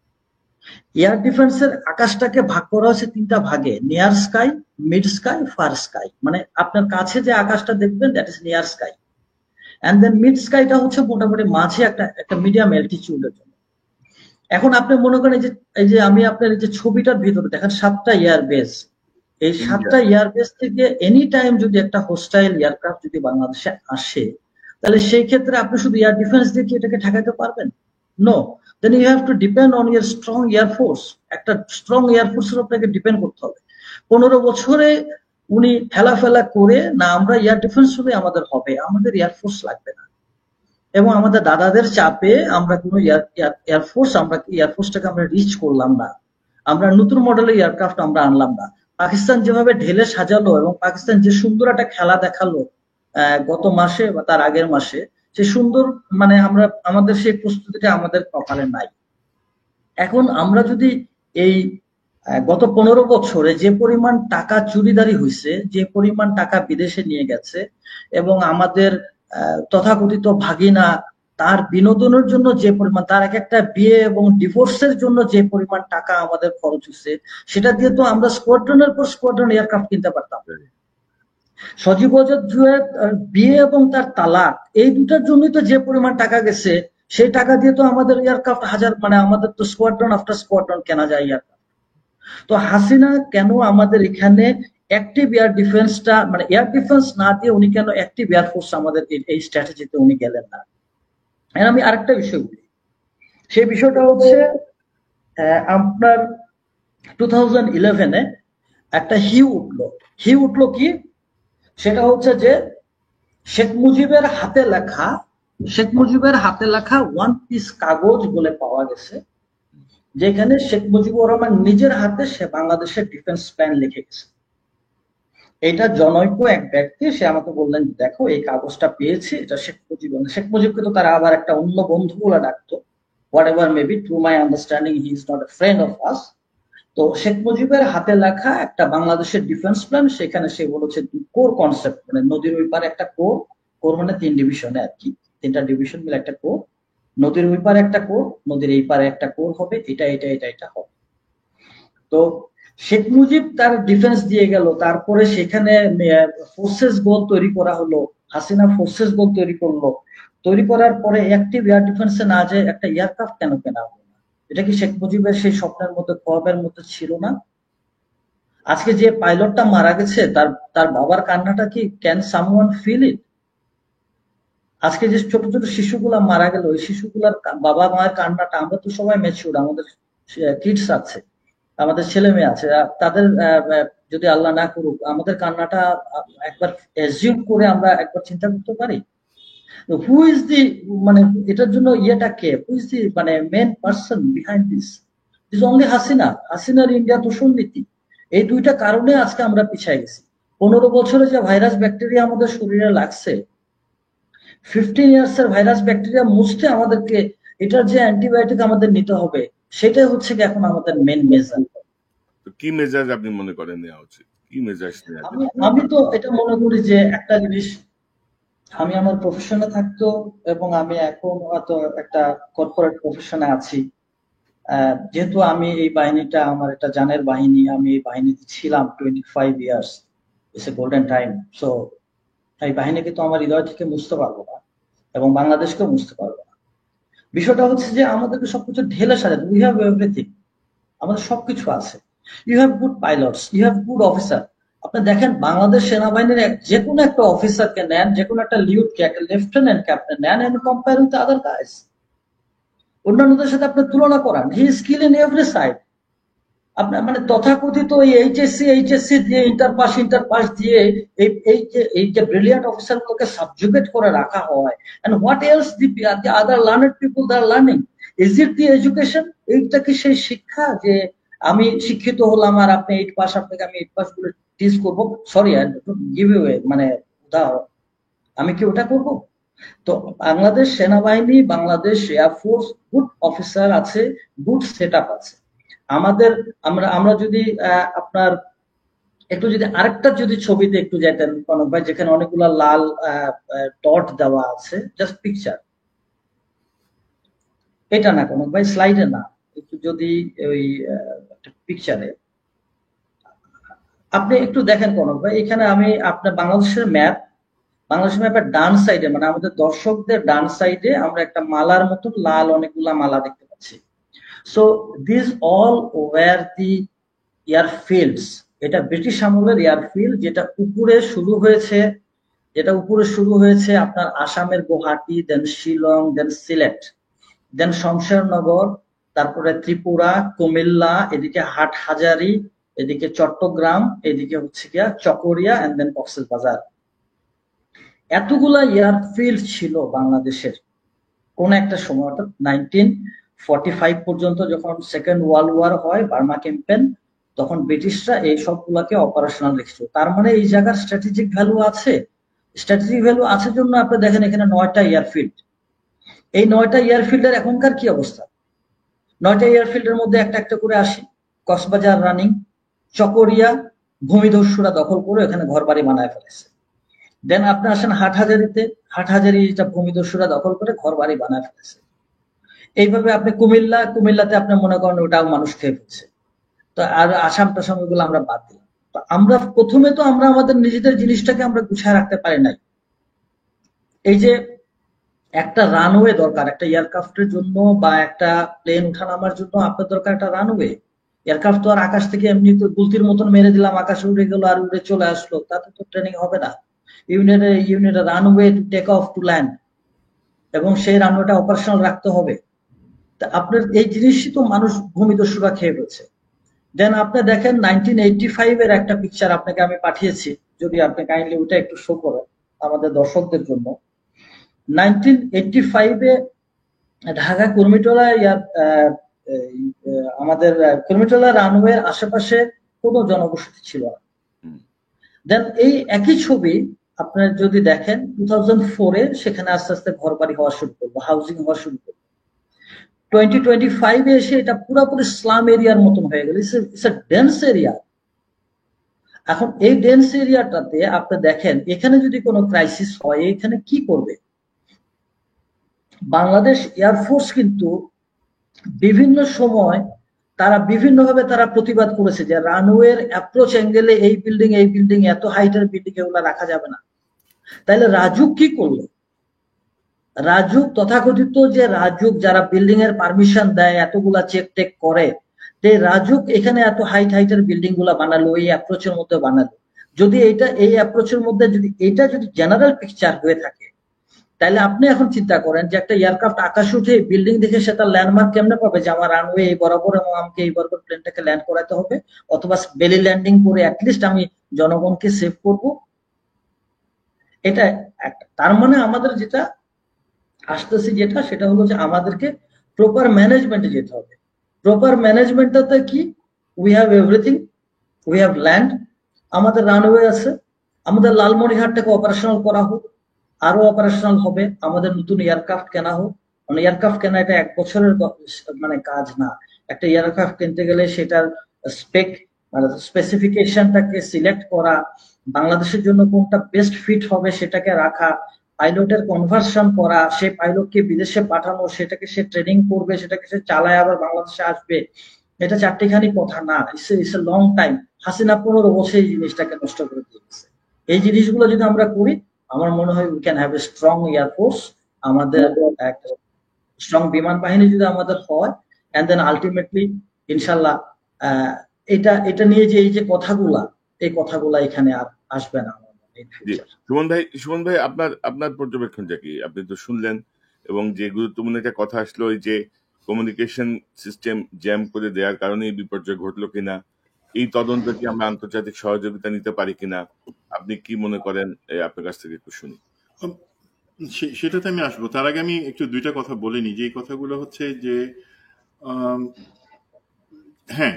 এয়ার ডিফেন্সের আকাশটাকে ভাগ করা হয়েছে 3টা ভাগে, near sky, mid sky, far sky. মানে আপনার কাছে যে আকাশটা দেখবেন that is near sky, and then mid স্কাইটা হচ্ছে মোটামুটি মাঝে একটা মিডিয়াম অ্যালটিটিউডের জন্য। এখন আপনি মনে করেন এই যে আমি আপনার এই যে ছবিটার ভিতরে দেখেন 7টা এয়ারবেস, এই 7টা এয়ারবেস থেকে এনি টাইম যদি একটা হোস্টাইল এয়ারক্রাফট যদি বাংলাদেশে আসে, তাহলে সেই ক্ষেত্রে আপনি শুধু এয়ার ডিফেন্স দিয়ে কি এটাকে ঠেকাতে পারবেন? No, then you have to depend on your strong air force. একটা স্ট্রং এয়ারফোর্সের আপনাকে ডিপেন্ড করতে হবে। 15 বছরে উনি ঠেলাফেলা করে না আমরা এয়ার ডিফেন্স হলে আমাদের হবে, আমাদের এয়ারফোর্স লাগবে না। এবং আমাদের দাদাদের চাপে আমরা কোনো এয়ারফোর্সটাকে আমরা রিচ করলাম না, আমরা নতুন মডেলের এয়ারক্রাফট আমরা আনলাম না। পাকিস্তান যেভাবে ঢেলে সাজালো এবং পাকিস্তান যে সুন্দর একটা খেলা দেখালো গত মাসে বা তার আগের মাসে, সে সুন্দর মানে আমাদের সেই প্রস্তুতিটা আমাদের কপালে নাই। এখন আমরা যদি এই গত 15 বছরে যে পরিমাণ টাকা চুরিদারি হয়েছে, যে পরিমাণ টাকা বিদেশে নিয়ে গেছে, এবং আমাদের তথাকথিত ভাগিনা তার বিনোদনের জন্য যে পরিমাণ, তার একটা বিয়ে এবং ডিভোর্সের জন্য যে পরিমাণ টাকা আমাদের খরচ হচ্ছে, সেটা দিয়ে তো আমরা স্কোয়াড্রনের পর স্কোয়াড্রন এয়ারক্রাফট কিনতে পারতাম। সজীব জুয়ের বিয়ে এবং তার তালাক, এই দুটার জন্যই তো যে পরিমাণ টাকা গেছে, সেই টাকা দিয়ে তো আমাদের এয়ারক্রাফট মানে আমাদের তো স্কোয়াড্রন আফটার স্কোয়াড্রন কেনা যায় এয়ারক্রাফট। তো হাসিনা কেন আমাদের এখানে অ্যাক্টিভ এয়ার ডিফেন্সটা মানে এয়ার ডিফেন্স না দিয়ে উনি কেন অ্যাক্টিভ এয়ারফোর্স আমাদের এই স্ট্র্যাটেজিতে উনি গেলেন না? আমি আরেকটা বিষয় বলি, সেই বিষয়টা হচ্ছে আপনার 2011-এ একটা হিউ উঠলো কি, সেটা হচ্ছে যে শেখ মুজিবের হাতে লেখা 1 পিস কাগজ বলে পাওয়া গেছে, যেখানে শেখ মুজিবুর রহমান নিজের হাতে সে বাংলাদেশের ডিফেন্স প্ল্যান লিখে গেছে। এটা জনৈক এক ব্যক্তি, সে আমাকে বললেন দেখো এই কাগজটা পেয়েছি, এটা শেখ মুজিবকে তো তারা আবার একটা অন্য বন্ধু বলে ডাকতো, what ever maybe, to my understanding he is not a friend of us. তো শেখ মুজিবের হাতে লেখা একটা বাংলাদেশের ডিফেন্স প্ল্যান, সেখানে সে বলেছে কোর কনসেপ্ট, মানে নদীর ওই পারে একটা কোর মানে 3 ডিভিশনে আর কি, 3টা ডিভিশন মিলে একটা কোর, নদীর ওই পারে একটা কোর, নদীর এই পারে একটা কোর হবে, এটা হবে। তো শেখ মুজিব তার ডিফেন্স দিয়ে গেল, তারপরে সেখানে ফোর্সেস গোল তৈরি করা হলো, হাসিনা ফোর্সেস গোল তৈরি করার পরে অ্যাক্টিভ এয়ার ডিফেন্সে না যায় একটা এয়ারক্রাফট কেন কেনা হলো না? এটা কি শেখ মুজিবের সেই স্বপ্নের মধ্যে, খোয়াবের মধ্যে ছিল না? আজকে যে পাইলটটা মারা গেছে, তার বাবার কান্নাটা কি, ক্যান সামওয়ান ফিল ইট? আজকে যে ছোট ছোট শিশুগুলা মারা গেল, ওই শিশুগুলার বাবা মায়ের কান্নাটা, আমরা তো সবাই ম্যাচিউর, আমাদের কিডস আছে, আমাদের ছেলে মেয়ে আছে, তাদের যদি আল্লাহ না করুক আমাদের কান্নাটা একবার অ্যাজিউম করে আমরা একবার চিন্তা করতে পারি? হু ইজ দি মানে এটার জন্য ইয়েটা কে, হু ইজ দি মানে main person behind this? Is only হাসিনার ইন্ডিয়া দূষণ নীতি। এই 2টা কারণে আজকে আমরা পিছিয়ে গেছি। 15 বছরে যে ভাইরাস ব্যাকটেরিয়া আমাদের শরীরে লাগছে, 15 ইয়ার্স এর ভাইরাস ব্যাকটেরিয়া মুছতে আমাদেরকে এটার যে অ্যান্টিবায়োটিক আমাদের নিতে হবে, সেটাই হচ্ছে কি এখন আমাদের মেন মেজার। কি মেজাজ আপনি মনে করেন নেওয়া উচিত? কি মেজাজ নেওয়া? আমি তো এটা মনে করি যে একটা জিনিস, আমি আমার প্রফেশনে থাকতো এবং আমি এখন হয়তো একটা কর্পোরেট প্রফেশনে আছি, যেহেতু আমি এই বাহিনীটা আমার একটা জানের বাহিনী, আমি এই বাহিনীতে ছিলাম 25 years, it's a golden time. So এই বাহিনীকে তো আমার হৃদয় থেকে মুছতে পারবো না এবং বাংলাদেশকেও মুছতে পারবো না। বিষয়টা হচ্ছে যে আমাদেরকে সবকিছু ঢেলে সাজাতে, উই হ্যাভ এভরিথিং, আমাদের সবকিছু আছে। You have good pilots, you have good officer. আপনি দেখেন বাংলাদেশ সেনাবাহিনীর যে কোনো একটা অফিসারকে নেন, যে কোনো একটা লিউটকে, একটা লেফটেন্যান্ট ক্যাপ্টেন নেন, and compare with other guys, অন্যান্যদের সাথে আপনি তুলনা করান, he is skill in every side. আপনার মানে তথাকথিত এইচএসসি দিয়ে ইন্টার পাস দিয়ে এই যে ব্রিলিয়ান্ট অফিসার গুলোকে সাবজুগেট করে রাখা হয়, and what else the other learned people they are learning? Is it the education? এইটা কি সেই শিক্ষা যে আমি শিক্ষিত হলাম আর আপনি 8 পাস, আপনাকে আমি 8 পাস গুলো টিচ করবো? সরি, গিভ ইউ মানে উদাহরণ, আমি কি ওটা করব? তো বাংলাদেশ সেনাবাহিনী, বাংলাদেশ এয়ারফোর্স গুড অফিসার আছে, গুড সেট আপ আছে। আমরা যদি আপনার একটু যদি আরেকটা যদি ছবিতে একটু যেতেন কনক ভাই, যেখানে অনেকগুলা লাল ডট দেওয়া আছে, জাস্ট পিকচার, এটা না কনক ভাই, স্লাইডে না, একটু যদি ওই পিকচারে আপনি একটু দেখেন কনক ভাই, এখানে আমি আপনার বাংলাদেশের ম্যাপের ডান সাইডে, মানে আমাদের দর্শকদের ডান সাইডে আমরা একটা মালার মতন লাল অনেকগুলা মালা দেখতে পাচ্ছি। সো দিস অল ওয়ার দি এয়ারফিল্ডস, এটা ব্রিটিশ আমলের এয়ারফিল্ড, যেটা উপরে শুরু হয়েছে আপনার আসামের গুয়াহাটি, দেন শিলং, দেন সিলেট, দেন শমশেরনগর, তারপরে ত্রিপুরা, কুমিল্লা, এদিকে হাটহাজারী, এদিকে চট্টগ্রাম, এদিকে হচ্ছে গিয়া চকরিয়া, এন্ড দেন কক্সবাজার। এতগুলা এয়ারফিল্ড ছিল বাংলাদেশের কোন একটা সময়, অর্থাৎ 1945 পর্যন্ত, যখন সেকেন্ড ওয়ার্ল্ড ওয়ার হয়, বার্মা ক্যাম্পেন, তখন ব্রিটিশরা এই সবগুলাকে অপারেশনাল রেখেছিল। তার মানে এই জায়গার স্ট্র্যাটেজিক ভ্যালু আছে। স্ট্র্যাটেজিক ভ্যালু আছে জন্য আপনি দেখেন এখানে 9টা এয়ারফিল্ড। এই 9টা এয়ারফিল্ডের এখনকার কি অবস্থা? 9টা এয়ারফিল্ডের মধ্যে একটা একটা করে আসি। কক্সবাজার রানিং, চকরিয়া ভূমিদস্যুরা দখল করে এখানে ঘর বাড়ি বানায় ফেলেছে। দেন আপনি আসেন হাটহাজারিটা ভূমিদস্যুরা দখল করে ঘর বাড়ি বানায় ফেলেছে। এইভাবে আপনি কুমিল্লাতে আপনি মনে করেন ওটাও মানুষ খেয়ে ফেলছে। তো আর আসাম টাসাম এগুলো আমরা বাদ দিলাম। তো আমরা প্রথমে তো আমরা আমাদের নিজেদের জিনিসটাকে আমরা গুছায় রাখতে পারি নাই। এই যে একটা রানওয়ে দরকার একটা এয়ারক্রাফটের জন্য, বা একটা প্লেন উঠানামার জন্য আপনার দরকার একটা রানওয়ে। এয়ারক্রাফট তো আর আকাশ থেকে এমনি তো গুলতির মতন মেরে দিলাম, আকাশে উড়ে গেল আর উড়ে চলে আসলো, তাতে তো ট্রেনিং হবে না। Unit runway to take off to land, এবং সেই রানওয়েটা অপারেশনাল রাখতে হবে। তা আপনার এই জিনিসই তো মানুষ ভূমিদস্যুরা খেয়ে ফেলছে। দেন আপনি দেখেন 1985 এর একটা পিকচার আপনাকে আমি পাঠিয়েছি, যদি আপনি কাইন্ডলি ওটা একটু শো করেন আমাদের দর্শকদের জন্য। 1985-এ ঢাকা কুর্মিটোলা আমাদের কুর্মিটোলা রানওয়ের আশেপাশে কোনো জনবসতি ছিল না। দেন এই একই ছবি আপনার যদি দেখেন 2004-এ, সেখানে আস্তে আস্তে ঘর বাড়ি হওয়া শুরু করবো, হাউজিং হওয়া শুরু করবো। 2025-এ এসে এটা পুরোপুরি স্লাম এরিয়ার মতন হয়ে গেল। It's a dense area. এখন এই ডেন্স এরিয়াটাতে আপনি দেখেন এখানে যদি কোনো ক্রাইসিস হয়, এখানে কি করবে? বাংলাদেশ এয়ারফোর্স কিন্তু বিভিন্ন সময় তারা বিভিন্নভাবে তারা প্রতিবাদ করেছে যে রানওয়ের অ্যাপ্রোচ অ্যাঙ্গেলে এই বিল্ডিং এত হাইটের বিল্ডিং এগুলো রাখা যাবে না। তাহলে রাজুক কি করলো? রাজুক তথাকথিত যে রাজুক যারা বিল্ডিং এর পারমিশন দেয়, এতগুলা চেক টেক করে, রাজুক এখানে এত হাইটের বিল্ডিং গুলা বানালো, এই অ্যাপ্রোচের মধ্যে বানালো। যদি এই অ্যাপ্রোচের মধ্যে যদি জেনারেল পিকচার হয়ে থাকে, তাহলে আপনি এখন চিন্তা করেন যে একটা এয়ারক্রাফট আকাশে উঠে বিল্ডিং দেখে সে তার ল্যান্ডমার্ক কেমনে পাবে যে আমার রানওয়ে এই বরাবর এবং আমাকে এই বরাবর প্লেনটাকে ল্যান্ড করাতে হবে, অথবা বেলি ল্যান্ডিং করে অ্যাটলিস্ট আমি জনগণকে সেভ করব। এটা একটা। তার মানে আমাদের যেটা আসতেছে সেটা হলো যে আমাদেরকে প্রপার ম্যানেজমেন্টে যেতে হবে। প্রপার ম্যানেজমেন্টটাতে কি? We have everything, we have land, আমাদের রানওয়ে আছে, আমাদের লালমনিরহাটটাকে অপারেশনাল করা হোক, আরো অপারেশনাল হবে, আমাদের নতুন এয়ারক্রাফট কেনা হোক। মানে এয়ারক্রাফট কেনা এটা 1 বছরের মানে কাজ না। একটা এয়ারক্রাফট কিনতে গেলে সেটার মানে স্পেসিফিকেশনটাকে সিলেক্ট করা, বাংলাদেশের জন্য কোনটা বেস্ট ফিট হবে সেটাকে রাখা, পাইলটের কনভার্সন করা, সেই পাইলটকে বিদেশে পাঠানো, সেটাকে সে ট্রেনিং করবে, সেটাকে সে চালায় আবার বাংলাদেশে আসবে। এটা চারটিখানি কথা না, it's a long time. Hasina 15 বছর এই জিনিসটাকে নষ্ট করে দিয়েছে। এই জিনিসগুলো যদি আমরা করি, আমার মনে হয় we can have a strong air force. আমাদের একটা স্ট্রং বিমান বাহিনী যদি আমাদের হয়, এন্ড দেন আলটিমেটলি ইনশাল্লাহ এটা নিয়ে যে এই যে এই কথাগুলা এখানে আর আসবে না। সুমন ভাই আপনার পর্যবেক্ষণটা কি? আপনি তো শুনলেন, এবং যে গুরুত্বপূর্ণ একটা কথা আসলো, ওই যে কমিউনিকেশন সিস্টেম জ্যাম করে দেওয়ার কারণে এই বিপর্যয় ঘটলো কিনা, এই তদন্ত কি আমরা আন্তর্জাতিক সহযোগিতা নিতে পারি কিনা, আপনি কি মনে করেন? আপনার কাছ থেকে একটু শুনি। সেটাতে আমি আসবো। তার আগে আমি একটু 2টা কথা বলে নিই। যে কথাগুলো হচ্ছে যে হ্যাঁ,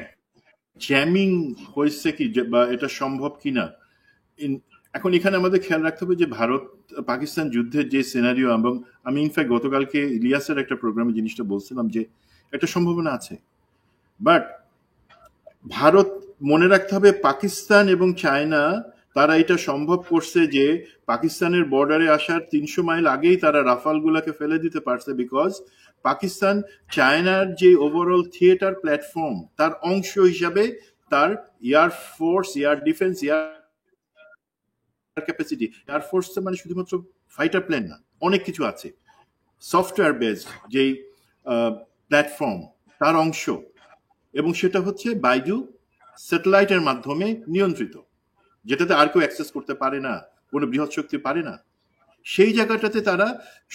জ্যামিং হয়েছে কি, বা এটা সম্ভব কিনা। এখন এখানে আমাদের খেয়াল রাখতে হবে যে ভারত পাকিস্তান যুদ্ধের যে সিনারিও, এবং আমি ইনফ্যাক্ট গতকালকে ইলিয়াসের একটা প্রোগ্রামে জিনিসটা বলছিলাম যে একটা সম্ভাবনা আছে, বাট ভারত মনে রাখতে হবে পাকিস্তান এবং চায়না তারা এটা সম্ভব করছে যে পাকিস্তানের বর্ডারে আসার 300 মাইল আগেই তারা রাফাল গুলাকে ফেলে দিতে পারছে, বিকজ পাকিস্তান চায়নার যে ওভারঅল থিয়েটার প্ল্যাটফর্ম তার অংশ হিসাবে তার air force, air defence, air capacity, air force মানে শুধুমাত্র ফাইটার প্লেন না, অনেক কিছু আছে, সফটওয়্যার বেসড যেই প্ল্যাটফর্ম তার অংশ, এবং সেটা হচ্ছে বাইজু স্যাটেলাইটের মাধ্যমে নিয়ন্ত্রিত, যেটাতে আর কেউ অ্যাক্সেস করতে পারে না, কোনো বৃহৎ শক্তি পারে না। সেই জায়গাটাতে তারা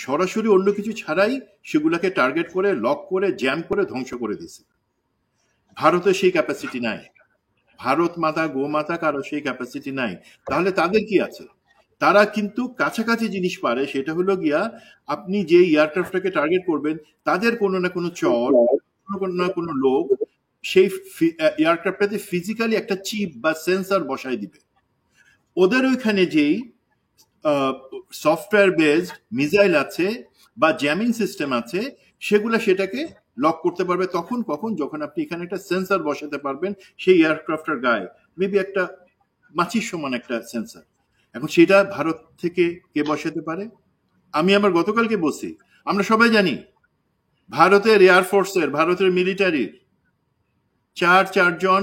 সরাসরি অন্য কিছু ছাড়াই সেগুলাকে টার্গেট করে, লক করে, জ্যাম করে ধ্বংস করে দিছে। ভারতে সেই ক্যাপাসিটি নাই, ভারত মাতা গোমাতা কারো সেই ক্যাপাসিটি নাই। তাহলে তাদের কি আছে? তারা কিন্তু কাছাকাছি জিনিস পারে, সেটা হলো গিয়া আপনি যে এয়ারক্রাফটটাকে টার্গেট করবেন তাদের কোনো না কোনো চর, কোনো না কোনো লোক সেই এয়ারক্রাফটটাতে ফিজিক্যালি একটা চিপ বা সেন্সর বসাই দিবে। ওদের ওইখানে যেই সফটওয়্যার বেসড মিসাইল আছে বা জ্যামিং সিস্টেম আছে, সেগুলা সেটাকে লক করতে পারবে তখন কখন, যখন আপনি এখানে একটা সেন্সর বসাতে পারবেন সেই এয়ারক্রাফটের গায়ে, মেবি একটা মাছির সমান একটা সেন্সর। এখন সেটা ভারত থেকে কে বসাতে পারে? আমি আমার গতকালকে বলছি, আমরা সবাই জানি ভারতের এয়ারফোর্সের, ভারতের মিলিটারির চারজন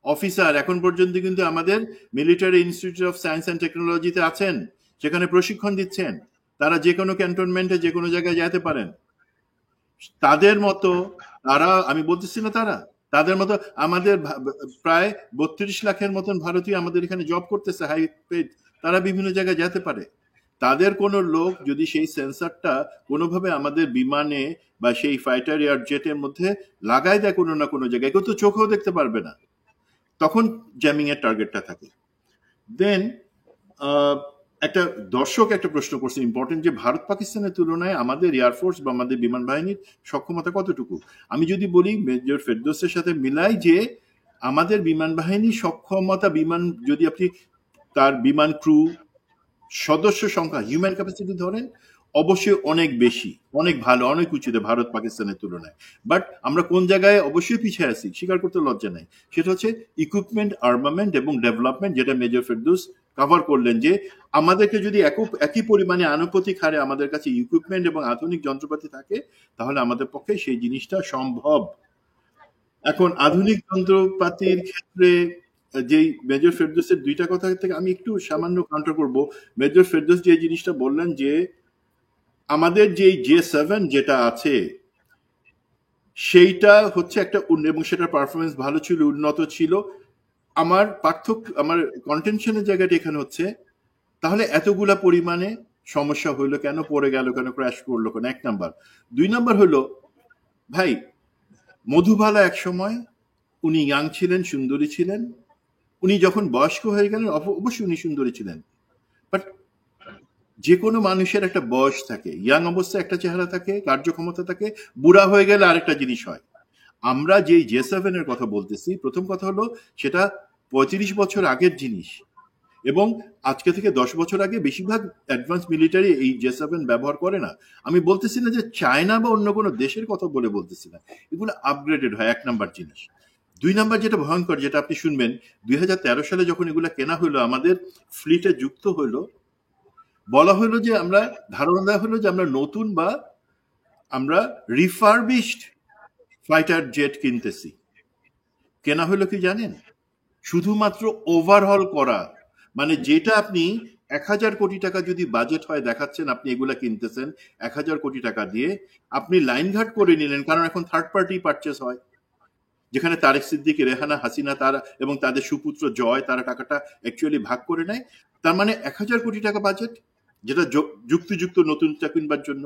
অফিসার এখন পর্যন্ত কিন্তু আমাদের military institute of science and টেকনোলজিতে আছেন, সেখানে প্রশিক্ষণ দিচ্ছেন। তারা যে কোনো ক্যান্টনমেন্টে যে কোনো জায়গায় যেতে পারেন। তাদের মতো তারা, আমি বলতেছি না তাদের মতো আমাদের প্রায় 32 লাখের মতন ভারতীয় আমাদের এখানে জব করতেছে, হাই পেড, তারা বিভিন্ন জায়গায় যেতে পারে। তাদের কোনো লোক যদি সেই সেন্সরটা কোনোভাবে আমাদের বিমানে বা সেই ফাইটার এয়ার জেটের মধ্যে লাগাই দেয় কোনো না কোনো জায়গায়, কেউ তো চোখেও দেখতে পারবে না, তখন জ্যামিং এর টার্গেটটা থাকে। দেন একটা দর্শক একটা প্রশ্ন করছে ইম্পর্টেন্ট, যে ভারত পাকিস্তানের তুলনায় আমাদের এয়ারফোর্স বা আমাদের বিমান বাহিনীর সক্ষমতা কতটুকু। আমি যদি বলি মেজর ফেরদৌসের সাথে মিলাই যে আমাদের বিমান বাহিনীর সক্ষমতা, বিমান যদি আপনি তার বিমান ক্রু সদস্য সংখ্যা, হিউম্যান ক্যাপাসিটি ধরেন, অবশ্যই অনেক বেশি, অনেক ভালো, অনেক উঁচুতে ভারত পাকিস্তানের তুলনায়। বাট আমরা কোন জায়গায় অবশ্যই পিছিয়ে আছি, স্বীকার করতে লজ্জা নাই, সেটা হচ্ছে ইকুইপমেন্ট, আর্মামেন্ট এবং ডেভেলপমেন্ট, যেটা মেজর ফেরদৌস কভার করলেন, যে আমাদেরকে যদি একই পরিমাণে আনুপাতিক হারে আমাদের কাছে ইকুইপমেন্ট এবং আধুনিক যন্ত্রপাতি থাকে, তাহলে আমাদের পক্ষে সেই জিনিসটা সম্ভব। এখন আধুনিক যন্ত্রপাতির ক্ষেত্রে যেই মেজর ফেরদৌসের দুইটা কথা থেকে আমি একটু সামান্য কাউন্টার করব। মেজর ফেরদৌস যে জিনিসটা বললেন যে আমাদের যে J7 যেটা আছে সেইটা হচ্ছে একটা, এবং সেটার পারফরমেন্স ভালো ছিল, উন্নত ছিল। আমার পার্থক্য, আমার কন্টেনশনের জায়গাটা এখানে হচ্ছে, তাহলে এতগুলা পরিমাণে সমস্যা হইলো কেন, পড়ে গেল কেন, ক্র্যাশ করলো কেন, 1 নাম্বার। 2 নাম্বার হলো, ভাই মধুবালা এক সময় উনি ইয়াং ছিলেন, সুন্দরী ছিলেন, উনি যখন বয়স্ক হয়ে গেলেন অবশ্যই উনি সুন্দরী ছিলেন, বাট যে কোনো মানুষের একটা বয়স থাকে, ইয়াং অবস্থায় একটা চেহারা থাকে, কার্যক্ষমতা থাকে, বুড়া হয়ে গেলে আরেকটা জিনিস হয়। আমরা যে J7 এর কথা বলতেছি, প্রথম কথা হলো সেটা 35 বছর আগের জিনিস, এবং আজকে থেকে 10 বছর আগে বেশিরভাগ অ্যাডভান্স মিলিটারি এই J7 ব্যবহার করে না। আমি বলতেছি না যে চায়না বা অন্য কোনো দেশের কথা বলতেছি না, এগুলো আপগ্রেডেড হয়, 1 নাম্বার জিনিস। 2 নাম্বার যেটা ভয়ঙ্কর, যেটা আপনি শুনবেন, 2013 সালে যখন এগুলা কেনা হলো, আমাদের ফ্লিটে যুক্ত হলো, বলা হলো যে আমরা, ধারণা দেওয়া হলো যে আমরা নতুন বা আমরা রিফারবিশড ফাইটার জেট কিনতেছি। কেনা হলো কি জানেন? শুধুমাত্র ওভারহল করা, মানে যেটা আপনি 1000 কোটি টাকা যদি বাজেট হয় দেখাচ্ছেন, আপনি এগুলা কিনতেছেন 1000 কোটি টাকা দিয়ে, আপনি লাইনঘাট করে নিলেন, কারণ এখন থার্ড পার্টি পারচেস হয়, যেখানে তারেক সিদ্দিকী, রেহানা, হাসিনা তারা এবং তাদের সুপুত্র জয় তারা টাকাটা অ্যাকচুয়ালি ভাগ করে নেয়। তার মানে 1000 কোটি টাকা বাজেট, যেটা যুক্তিযুক্ত নতুনটা কিনবার জন্য।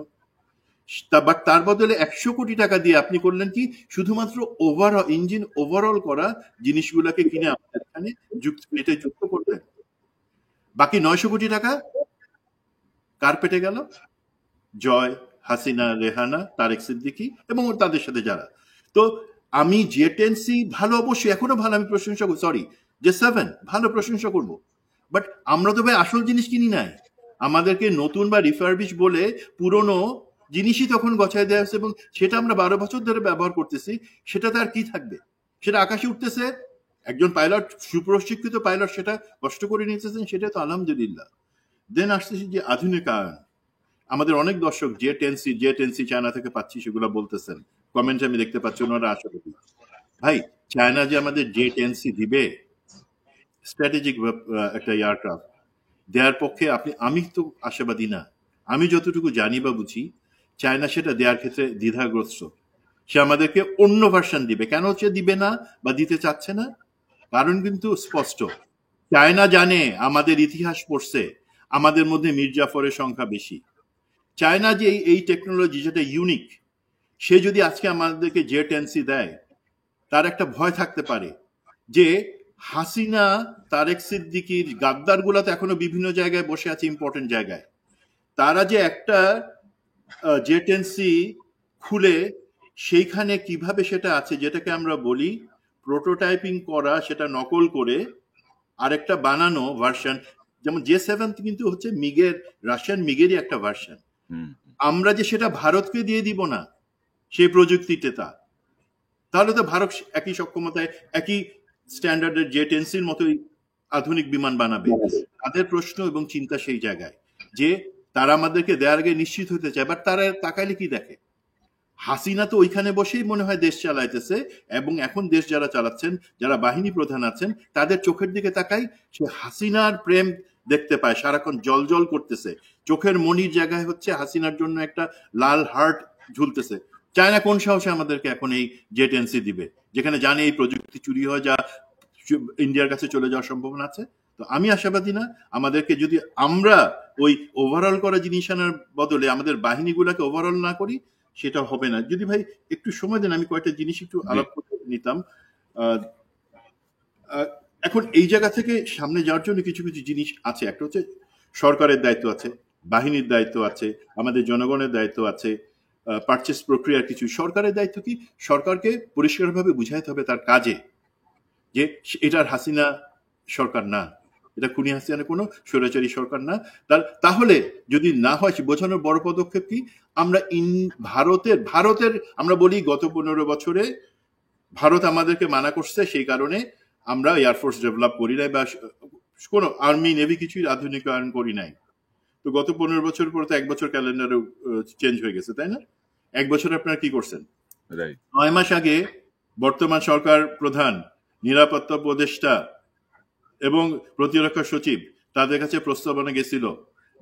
বাট তার বদলে 100 কোটি টাকা দিয়ে আপনি করলেন কি, শুধুমাত্র ইঞ্জিন ওভারঅল করা জিনিসগুলোকে কিনে আমাদের এখানে যুক্ত করলেন। বাকি 900 কোটি টাকা কার পেটে গেল? জয়, হাসিনা, রেহানা, তারেক সিদ্দিকী এবং তাদের সাথে যারা। তো আমি J10C ভালো, অবশ্যই এখনো ভালো, আমি প্রশংসা করব, সরি J7 ভালো প্রশংসা করব, বাট আমরা তো ভাই আসল জিনিস কিনি নাই। আমাদেরকে নতুন বা রিফারবিশ বলে পুরনো জিনিসই তখন গছায় দেওয়া হচ্ছে, এবং সেটা আমরা 12 বছর ধরে ব্যবহার করতেছি, সেটাতে আর কি থাকবে? সেটা আকাশে উঠতেছে, একজন পাইলট, সুপ্রশিক্ষিত পাইলট, সেটা কষ্ট করে নিতেছেন, সেটা তো আলহামদুলিল্লাহ। দেন আসতেছি যে আধুনিকায়ন। আমাদের অনেক দর্শক জে10সি চায়না থেকে পাচ্ছি সেগুলো বলতেছেন, কমেন্টে আমি দেখতে পাচ্ছি ওনারা আশাবাদী। ভাই, চায়না যে আমাদের জে10সি দিবে, স্ট্র্যাটেজিক একটা এয়ারক্রাফট দেওয়ার পক্ষে আমি তো আশাবাদী না। আমি যতটুকু জানি বা বুঝি, চায়না সেটা দেওয়ার ক্ষেত্রে দ্বিধাগ্রস্ত। সে আমাদেরকে অন্য ভার্সন দিবে। কেন সে দিবে না বা দিতে চাচ্ছে না? কারণ কিন্তু স্পষ্ট। চায়না জানে, আমাদের ইতিহাস পড়ছে, আমাদের মধ্যে মির্জাফরের সংখ্যা বেশি। চায়না যে এই টেকনোলজি যেটা ইউনিক, সে যদি আজকে আমাদেরকে জে10সি দেয়, তার একটা ভয় থাকতে পারে যে হাসিনা, তারেক সিদ্দিকির গাদ্দার গুলাতে এখনো বিভিন্ন জায়গায় বসে আছে, ইম্পর্টেন্ট জায়গায়। তারা যে একটা জে10সি খুলে সেইখানে কিভাবে সেটা আছে, যেটাকে আমরা বলি প্রোটোটাইপিং করা, সেটা নকল করে আরেকটা বানানো ভার্সন, যেমন জে7 কিন্তু হচ্ছে মিগের, রাশিয়ান মিগেরই একটা ভার্সন। হুম। আমরা যে সেটা ভারতকে দিয়ে দিব না সেই প্রযুক্তিটা, তাহলে তো ভারত একই সক্ষমতায়, একই স্ট্যান্ডার্ডের জে10সির মতোই আধুনিক বিমান বানাবে। তাদের প্রশ্ন এবং চিন্তা সেই জায়গায় যে তারা আমাদেরকে দেওয়ার আগে নিশ্চিত হতে চায়, বাট তারা তাকাইলে কি দেখে? হাসিনা তো ওইখানে বসেই মনে হয় দেশ চালাইতেছে, এবং এখন দেশ যারা চালাচ্ছেন, যারা বাহিনী প্রধান আছেন, তাদের চোখের দিকে তাকাই, সে হাসিনার প্রেম দেখতে পায়, সারাক্ষণ জল জল করতেছে। চোখের মনির জায়গায় হচ্ছে হাসিনার জন্য একটা লাল হার্ট ঝুলতেছে। চায়না কোন সাহসে আমাদেরকে এখন এই জে10সি দিবে, যেখানে জানে এই প্রযুক্তি চুরি হয়ে যা ইন্ডিয়ার কাছে চলে যাওয়ার সম্ভাবনা আছে? তো আমি আশাবাদী না। আমাদেরকে যদি আমরা ওই ওভারঅল করা জিনিস আনার বদলে আমাদের বাহিনীগুলোকে ওভারঅল না করি, সেটা হবে না। যদি ভাই একটু সময় দেন, আমি কয়েকটা জিনিস একটু আলাপ করে নিতাম। এখন এই জায়গা থেকে সামনে যাওয়ার জন্য কিছু কিছু জিনিস আছে। একটা হচ্ছে সরকারের দায়িত্ব আছে, বাহিনীর দায়িত্ব আছে, আমাদের জনগণের দায়িত্ব আছে, পারচেস প্রক্রিয়ার কিছু। সরকারের দায়িত্ব কি? সরকারকে পরিষ্কারভাবে বুঝাইতে হবে তার কাজে যে এটার হাসিনা সরকার না, এটা খুনি হাসিনা কোনো স্বৈরাচারী সরকার না। তাহলে যদি না হয়, বোঝানোর বড় পদক্ষেপ কি? আমরা ভারতের আমরা বলি গত 15 বছরে ভারত আমাদেরকে মানা করছে, সেই কারণে আমরা এয়ারফোর্স ডেভেলপ করি নাই বা কোনো আর্মি নেভি কিছুই আধুনিকায়ন করি নাই। তো গত 15 বছর পর তো 1 বছর ক্যালেন্ডারে চেঞ্জ হয়ে গেছে, তাই না? 1 বছর আপনারা কি করছেন? 9 মাস আগে বর্তমান সরকার প্রধান, নিরাপত্তা উপদেষ্টা এবং প্রতিরক্ষা সচিব, তাদের কাছে প্রস্তাবনা গেছিল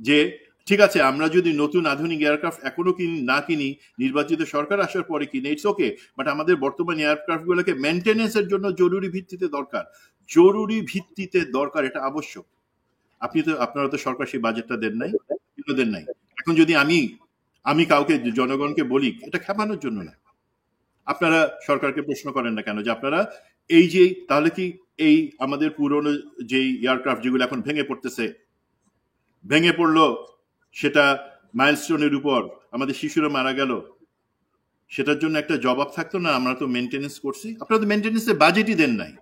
যে ঠিক আছে, আমরা যদি নতুন আধুনিক এয়ারক্রাফট এখনো না কিনি, নির্বাচিত সরকার আসার পরে কিনে, ইটস ওকে, বাট আমাদের বর্তমান এয়ারক্রাফট গুলোকে মেনটেনেন্সের জন্য জরুরি ভিত্তিতে দরকার, এটা আবশ্যক। আপনারা তো সরকার সেই বাজেটটা দেন নাই। এখন যদি আমি কাউকে, জনগণকে বলি, এটা খেপানোর জন্য না, আপনারা সরকারকে প্রশ্ন করেন না কেন যে আপনারা এই যে, তাহলে কি এই আমাদের পুরনো যেই এয়ারক্রাফট যেগুলো এখন ভেঙে পড়লো, সেটা মাইলস্টোনের উপর আমাদের শিশুরা মারা গেল, সেটার জন্য একটা জবাব থাকতো না? আমরা তো মেনটেনেন্স করছি, আপনারা তো মেনটেনেন্সের বাজেটই দেন নাই,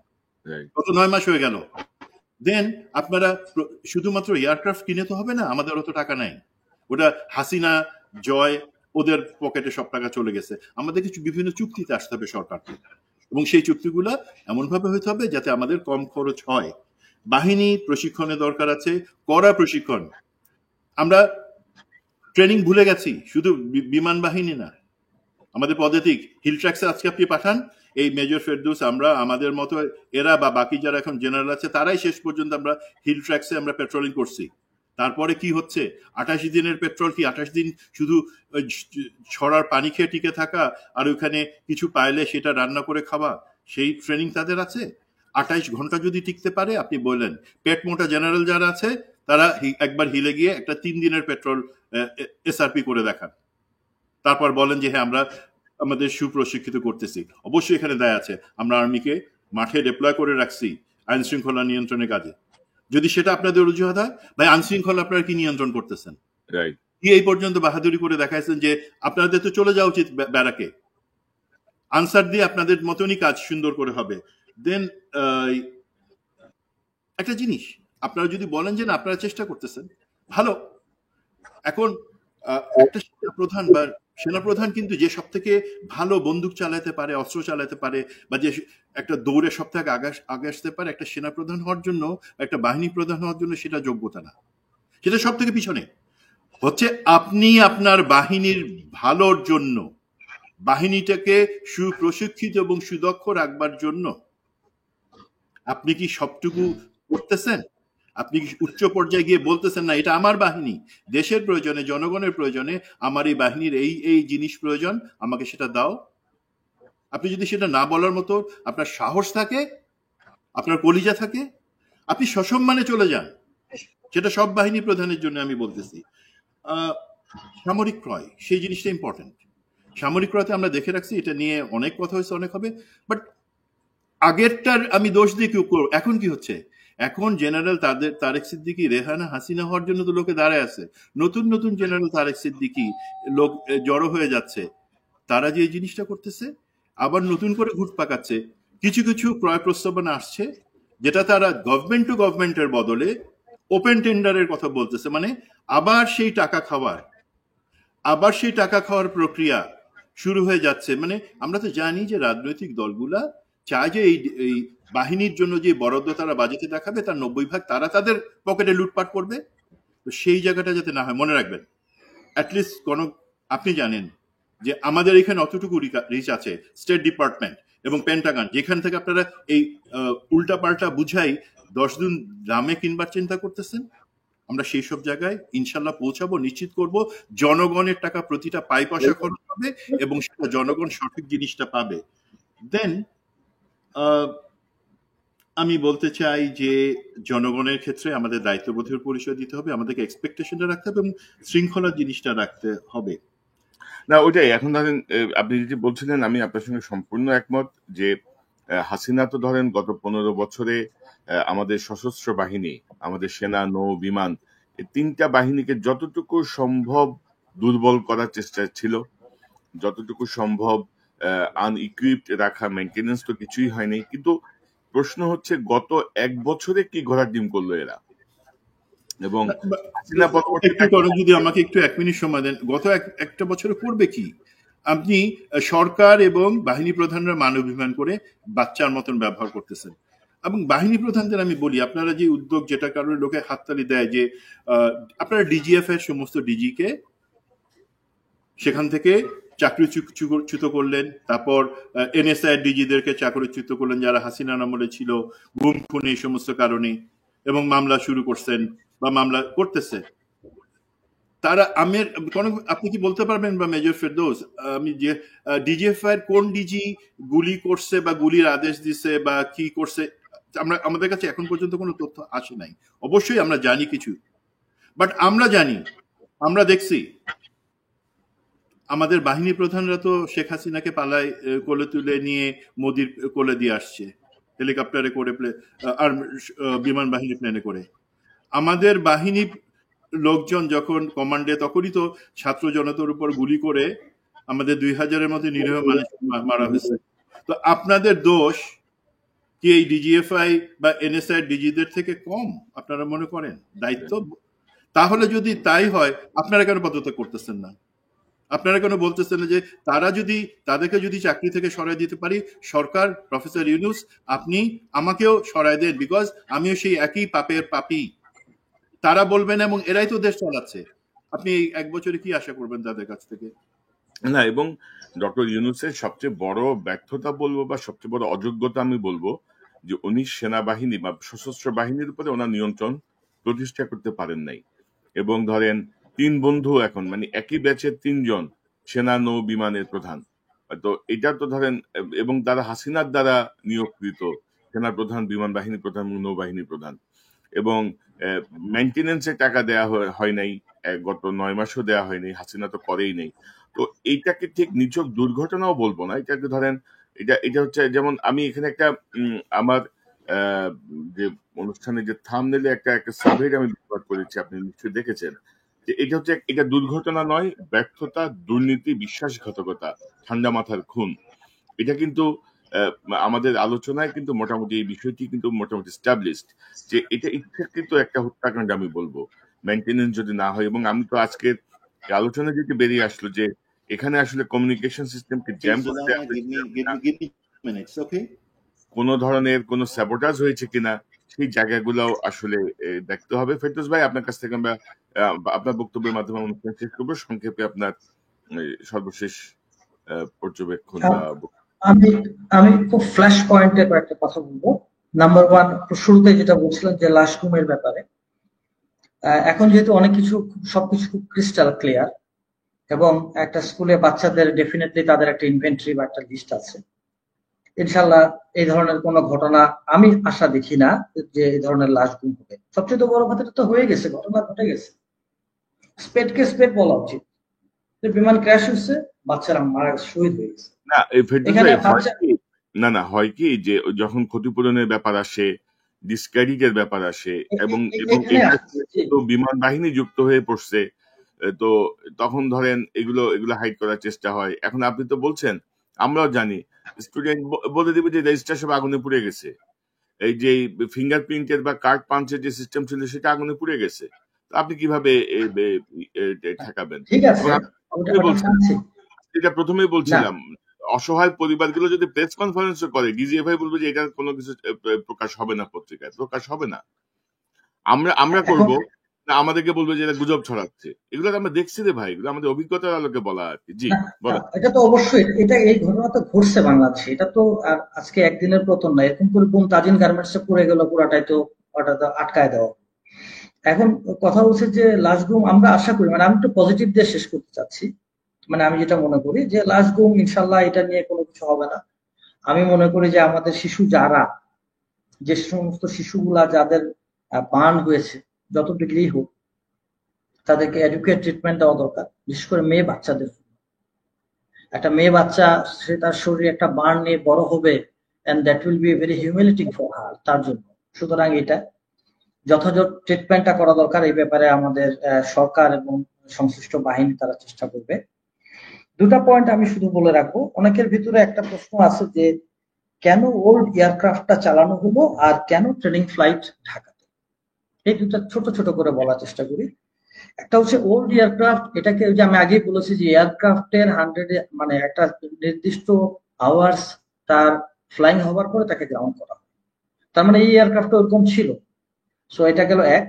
গত 9 মাস হয়ে গেল। দেন আপনারা শুধুমাত্র এয়ারক্রাফট কিনে তো হবে না, আমাদের অত টাকা নাই। ওটা হাসিনা, জয়, ওদের পকেটে সব টাকা চলে গেছে। আমাদের কিছু বিভিন্ন চুক্তিতে আসতে হবে সরকারকে, এবং সেই চুক্তিগুলো এমন ভাবে হইতে হবে যাতে আমাদের কম খরচ হয়। বাহিনী প্রশিক্ষণের দরকার আছে, কড়া প্রশিক্ষণ। আমরা ট্রেনিং ভুলে গেছি, শুধু বিমান বাহিনী না, আমাদের পদাতিক হিল ট্র্যাক্সে আজকে আপনি পাঠান, এই মেজর ফেরদৌস, আমরা আমাদের মতো এরা বা বাকি যারা এখন জেনারেল আছে, তারাই শেষ পর্যন্ত আমরা হিল ট্র্যাক্সে আমরা পেট্রোলিং করছি। তারপরে কি হচ্ছে? 28 দিনের পেট্রোল কি 28 দিন শুধু ছড়ার পানি খেয়ে টিকে থাকা, আর ওইখানে কিছু পাইলে সেটা রান্না করে খাওয়া, সেই ট্রেনিং তাদের আছে? 28 ঘন্টা যদি টিকতে পারে, আপনি বললেন পেট মোটা জেনারেল যারা আছে, তারা একবার হিলে গিয়ে একটা 3 দিনের পেট্রোল এসআরপি করে দেখান, তারপর বলেন যে হ্যাঁ আমরা আমাদের সুপ্রশিক্ষিত করতেছি। অবশ্যই এখানে দায় আছে, আমরা আর্মিকে মাঠে ডিপ্লয় করে রাখছি আইন শৃঙ্খলা নিয়ন্ত্রণের কাজে। যদি সেটা আপনাদের অজুহাত হয়, ভাই আইন শৃঙ্খলা আপনারা কি নিয়ন্ত্রণ করতেছেন? কি এই পর্যন্ত বাহাদুরি করে দেখাইছেন যে আপনাদের তো চলে যাওয়া উচিত ব্যারাকে, আনসার দিয়ে আপনাদের মতনই কাজ সুন্দর করে হবে। দেন একটা জিনিস, আপনারা যদি বলেন যে না আপনারা চেষ্টা করতেছেন, ভালো। এখন একটা সেনাপ্রধান বা সেনাপ্রধান কিন্তু যে সব থেকে ভালো বন্দুক চালাতে পারে, অস্ত্র চালাতে পারে, বা যে একটা দৌড়ে সব থেকে আগে আসতে পারে, একটা সেনাপ্রধান হওয়ার জন্য, একটা বাহিনী প্রধান হওয়ার জন্য সেটা যোগ্যতা না, সেটা সব থেকে পিছনে। হচ্ছে আপনি আপনার বাহিনীর ভালোর জন্য, বাহিনীটাকে সুপ্রশিক্ষিত এবং সুদক্ষ রাখবার জন্য আপনি কি সবটুকু করতেছেন? আপনি কি উচ্চ পর্যায়ে গিয়ে বলতেছেন, না এটা আমার বাহিনী, দেশের প্রয়োজনে, জনগণের প্রয়োজনে আমার এই বাহিনীর এই এই জিনিস প্রয়োজন, আমাকে সেটা দাও? আপনি যদি সেটা না বলার মতো আপনার সাহস থাকে, আপনার কলিজা থাকে, আপনি সসম্মানে চলে যান। সেটা সব বাহিনী প্রধানের জন্য আমি বলতেছি। সামরিক ক্রয়, সেই জিনিসটা ইম্পর্টেন্ট। সামরিক ক্রয়তে আমরা দেখে রাখছি, এটা নিয়ে অনেক কথা হয়েছে, অনেক হবে, বাট আগেরটার আমি দোষ দিয়ে কেউ করবো। এখন কি হচ্ছে? এখন জেনারেল তারেক সিদ্দিকী, রেহানা হাসিনা হওয়ার জন্য তো লোকে দাঁড়ায় আছে। নতুন নতুন জেনারেল তারেক সিদ্দিকী লোক জড়ো হয়ে যাচ্ছে। তারা যে এই জিনিসটা করতেছে, আবার নতুন করে ঘুট পাকাচ্ছে। কিছু কিছু ক্রয় প্রস্তাবনা আসছে যেটা তারা গভর্নমেন্ট টু গভর্নমেন্টের বদলে ওপেন টেন্ডারের কথা বলতেছে, মানে আবার সেই টাকা খাওয়ার প্রক্রিয়া শুরু হয়ে যাচ্ছে। মানে আমরা তো জানি যে রাজনৈতিক দলগুলা চায় যে এই বাহিনীর জন্য যে বরাদ্দ তারা বাজেটে দেখাবে, তার 90% তারা তাদের পকেটে লুটপাট করবে। তো সেই জায়গাটা যাতে না হয়, মনে রাখবেন, অ্যাটলিস্ট আপনি জানেন যে আমাদের এখানে অতটুকু রিচ আছে, স্টেট ডিপার্টমেন্ট এবং পেন্টাগন, যেখান থেকে আপনারা এই উল্টা পাল্টা বুঝাই 10 দিন দামে কিনবার চিন্তা করতেছেন। আমরা সেই সব জায়গায় ইনশাল্লাহ পৌঁছাবো, নিশ্চিত করব জনগণের টাকা প্রতিটা পাই পয়সা খরচ হবে এবং সেটা জনগণ সঠিক জিনিসটা পাবে। দেন আমি বলতে চাই যে জনগণের ক্ষেত্রে আমাদের দায়িত্ববোধের পরিচয় দিতে হবে, আমাদেরকে এক্সপেকটেশনটা রাখতে হবে এবং শৃঙ্খলার জিনিসটা রাখতে হবে। না ওইটাই, এখন ধরেন আপনি যেটি বলছিলেন আমি আপনার সঙ্গে সম্পূর্ণ একমত যে হাসিনা তো ধরেন গত 15 বছরে আমাদের সশস্ত্র বাহিনী, আমাদের সেনা, নৌ, বিমান, এই 3টা বাহিনীকে যতটুকু সম্ভব দুর্বল করার চেষ্টা ছিল, যতটুকু সম্ভব আনইকুইপড রাখা, মেনটেনেন্স তো কিছুই হয়নি। কিন্তু প্রশ্ন হচ্ছে গত 1 বছরে কি ঘোড়ার ডিম করলো এরা? এবং হাসিনা যদি আমাকে একটু 1 মিনিট সময় দেন, গত একটা বছরে করবে কি? আপনি সরকার এবং বাহিনী প্রধানরা মানবাভিমান করে বাচ্চার মতন ব্যবহার করতেছেন। এবং বাহিনী প্রধানদের আমি বলি, আপনারা যে উদ্যোগ, যেটা কারণে লোকে হাততালি দেয়, যে আপনারা ডিজিএফ এর সমস্ত ডিজিকে সেখান থেকে চাকরিচ্যুত করলেন, তারপর এনএসআই ডিজিদেরকে চাকরিচ্যুত করলেন যারা হাসিনা আমলে ছিল, গুম খুন এই সমস্ত কারণে, এবং মামলা শুরু করছেন বা মামলা করতেছে তারা। আপনি কি বলতে পারবেন, বা মেজর ফেরদৌস, আমি যে ডিজিএফআই কোন ডিজি গুলি করছে বা গুলির আদেশ দিছে বা কি করছে, আমাদের কাছে এখন পর্যন্ত কোনো তথ্য আসে নাই। অবশ্যই আমরা জানি কিছু, বাট আমরা দেখছি আমাদের বাহিনী প্রধানরা তো শেখ হাসিনাকে পালায় কোলে তুলে নিয়ে মোদির কোলে দিয়ে আসছে, হেলিকপ্টারে করে, আর বিমান বাহিনী প্লেনে করে। আমাদের বাহিনী লোকজন যখন কমান্ডে, তখনই তো ছাত্র জনতার উপর গুলি করে আমাদের 2000-এর মধ্যে নিরীহ মানুষ মারা হয়েছে। তো আপনাদের দোষ কি এই ডিজিএফআই বা এনএসআই ডিজিদের থেকে কম আপনারা মনে করেন? দায়িত্ব তাহলে যদি তাই হয়, আপনারা কেন পদত্যাগ করতেছেন না? আপনারা কেন বলতেছেন না যে তাদেরকে যদি চাকরি থেকে সরাই দিতে পারি, সরকার, প্রফেসর ইউনূস, আপনি আমাকেও সরাই দেন, বিকজ আমিও সেই একই পাপের পাপী। তারা বলবেন, এবং এরাই তো দেশ চালাচ্ছে। আপনি এই 1 বছরে কি আশা করবেন তাদের কাছ থেকে? না, এবং ডক্টর ইউনূসের সবচেয়ে বড় ব্যর্থতা বলবো, বা সবচেয়ে বড় অযোগ্যতা আমি বলবো, যে উনি সেনাবাহিনী বা সশস্ত্র বাহিনীর উপরে ওনার নিয়ন্ত্রণ প্রতিষ্ঠা করতে পারেন নাই। এবং ধরেন 3 বন্ধু এখন, মানে একই ব্যাচের 3 জন সেনা, নৌ, বিমানের প্রধান। তো এটা তো ধরেন, এবং তারা হাসিনার দ্বারা নিয়োগকৃত সেনা প্রধান, বিমান বাহিনী প্রধান, নৌবাহিনী প্রধান। এবং মেনটেনেন্সের টাকা দেয়া হয় নাই, গত 9 মাসও দেয়া হয়নি, হাসিনা তো করেই নেই। তো এইটাকে ঠিক নিছক দুর্ঘটনাও বলবো না, এটাকে ধরেন এটা হচ্ছে, যেমন আমি এখানে একটা আমার যে অনুষ্ঠানে যে থাম্বনেইলে একটা সার্ভে আমি ব্যবহার করেছি, আপনি নিশ্চয়ই দেখেছেন, যে এটা দুর্ঘটনা নয়, ব্যর্থতা, দুর্নীতি, বিশ্বাসঘাতকতা, ঠান্ডা মাথার খুন। এটা কিন্তু আমাদের আলোচনায় কিন্তু মোটামুটি এই বিষয়টি কিন্তু মোটামুটি স্টাবলিশড, যে এটা ইচ্ছাকৃত একটা হত্যাকাণ্ড আমি বলবো, মেনটেনেন্স যদি না হয়। এবং আমি তো আজকে এই আলোচনা যেটি বেরিয়ে আসলো যে এখানে আসলে কমিউনিকেশন সিস্টেমকে জ্যাম করতে Salama, give me minutes, okay? কোনো ধরনের কোনো স্যাবোটাজ হয়েছে কিনা সেই জায়গাগুলো আসলে দেখতে হবে। ফেরদৌস ভাই, আপনার কাছ থেকে আমরা আপনার বক্তব্যের মাধ্যমে অনুষ্ঠান শেষ করবো। সংক্ষেপে আপনার সর্বশেষ পর্যবেক্ষণ বা আমি আমি খুব ফ্ল্যাশ পয়েন্টে কয়েকটা কথা বলবো। নাম্বার ওয়ান, শুরুতে যেটা বলছিলাম যে লাশ গুমের ব্যাপারে, এখন যেহেতু অনেক কিছু সবকিছু খুব ক্রিস্টাল ক্লিয়ার, এবং একটা স্কুলে বাচ্চাদের ডেফিনেটলি তাদের একটা ইনভেন্টরি বা একটা লিস্ট আছে। ইনশাল্লাহ এই ধরনের কোনো ঘটনা আমি আশা দেখি না যে এই ধরনের লাশ গুম হবে। সবচেয়ে বড় কথাটা তো হয়ে গেছে, ঘটনা ঘটে গেছে, স্পেডকে স্পেড বলা উচিত। বিমান ক্র্যাশ হয়েছে, বাচ্চারা মারা শহীদ হয়ে গেছে। না, ফেরদৌস ভাই, না হয় কি যে যখন ক্ষতিপূরণের ব্যাপার আসে, ডিসক্রেডিটের ব্যাপার আসে, এবং বিমান বাহিনী যুক্ত হয়ে পড়ছে, তো তখন ধরেন এগুলো হাইড করার চেষ্টা হয়। এখন আপনি তো বলছেন, আমরাও জানি, স্টুডেন্ট বলে দিবে যে রেজিস্টার সব আগুনে পুড়ে গেছে, এই যে ফিঙ্গারপ্রিন্টের বা কার্ড পাঞ্চের যে সিস্টেম ছিল সেটা আগুনে পুড়ে গেছে। আপনি কিভাবে ঠেকাবেন? ঠিক আছে, এটা প্রথমেই বলছিলাম, অসহায় পরিবারগুলো যদি প্রেস কনফারেন্স করে, ডিজিএফআই বলবে যে এটা কোনো কিছু প্রকাশ হবে না, পত্রিকায় প্রকাশ হবে না, আমরা করব না, আমাদেরকে বলবে যে এটা গুজব ছড়াচ্ছে। এগুলো আমরা দেখছি রে ভাই, এগুলো আমাদের অভিজ্ঞতার আলোকে বলা আর কি। জি বলেন। এটা তো অবশ্যই, এটা এই ঘটনা তো ঘটছে বাংলাদেশে, এটা তো আর আজকে একদিনের প্রথম না। এরকম করে বোম তাজিন গার্মেন্টসে পড়ে গেল, পুরাটাই তো ওটা তো আটকায় দেওয়া। এখন কথা হচ্ছে যে লাশ গুম আমরা আশা করি, মানে আমি একটু পজিটিভ দিয়ে শেষ করতে চাচ্ছি, মানে আমি যেটা মনে করি যে লাশ গুম ইনশাল্লাহ এটা নিয়ে কোনো কিছু হবে না। আমি মনে করি যে আমাদের শিশু যারা, যে সমস্ত শিশুগুলা যাদের বার্ন হয়েছে, যত ডিগ্রি হোক, তাদেরকে এডুকেট ট্রিটমেন্ট দেওয়া দরকার, বিশেষ করে মেয়ে বাচ্চাদের। একটা মেয়ে বাচ্চা, সে তার শরীরে একটা বার্ন নিয়ে বড় হবে, and that will be very humiliating for her, তার জন্য। সুতরাং এটা যথাযথ ট্রিটমেন্টটা করা দরকার। এই ব্যাপারে আমাদের সরকার এবং সংশ্লিষ্ট বাহিনী তারা চেষ্টা করবে। দুটা পয়েন্ট আমি শুধু বলে রাখবো। অনেকের ভিতরে একটা প্রশ্ন আছে যে কেন ওল্ড এয়ারক্রাফটটা চালানো হলো আর কেন ট্রেনিং ফ্লাইট ঢাকাতে। এই দুটা ছোট ছোট করে বলার চেষ্টা করি। একটা হচ্ছে ওল্ড এয়ারক্রাফট, এটাকে যে আমি আগেই বলেছি যে এয়ারক্রাফটের 100 মানে একটা নির্দিষ্ট আওয়ার্স তার ফ্লাইং হওয়ার পরে তাকে গ্রাউন্ড করা হয়। তার মানে এই এয়ারক্রাফটটা ওরকম ছিল। সো এটা গেল এক।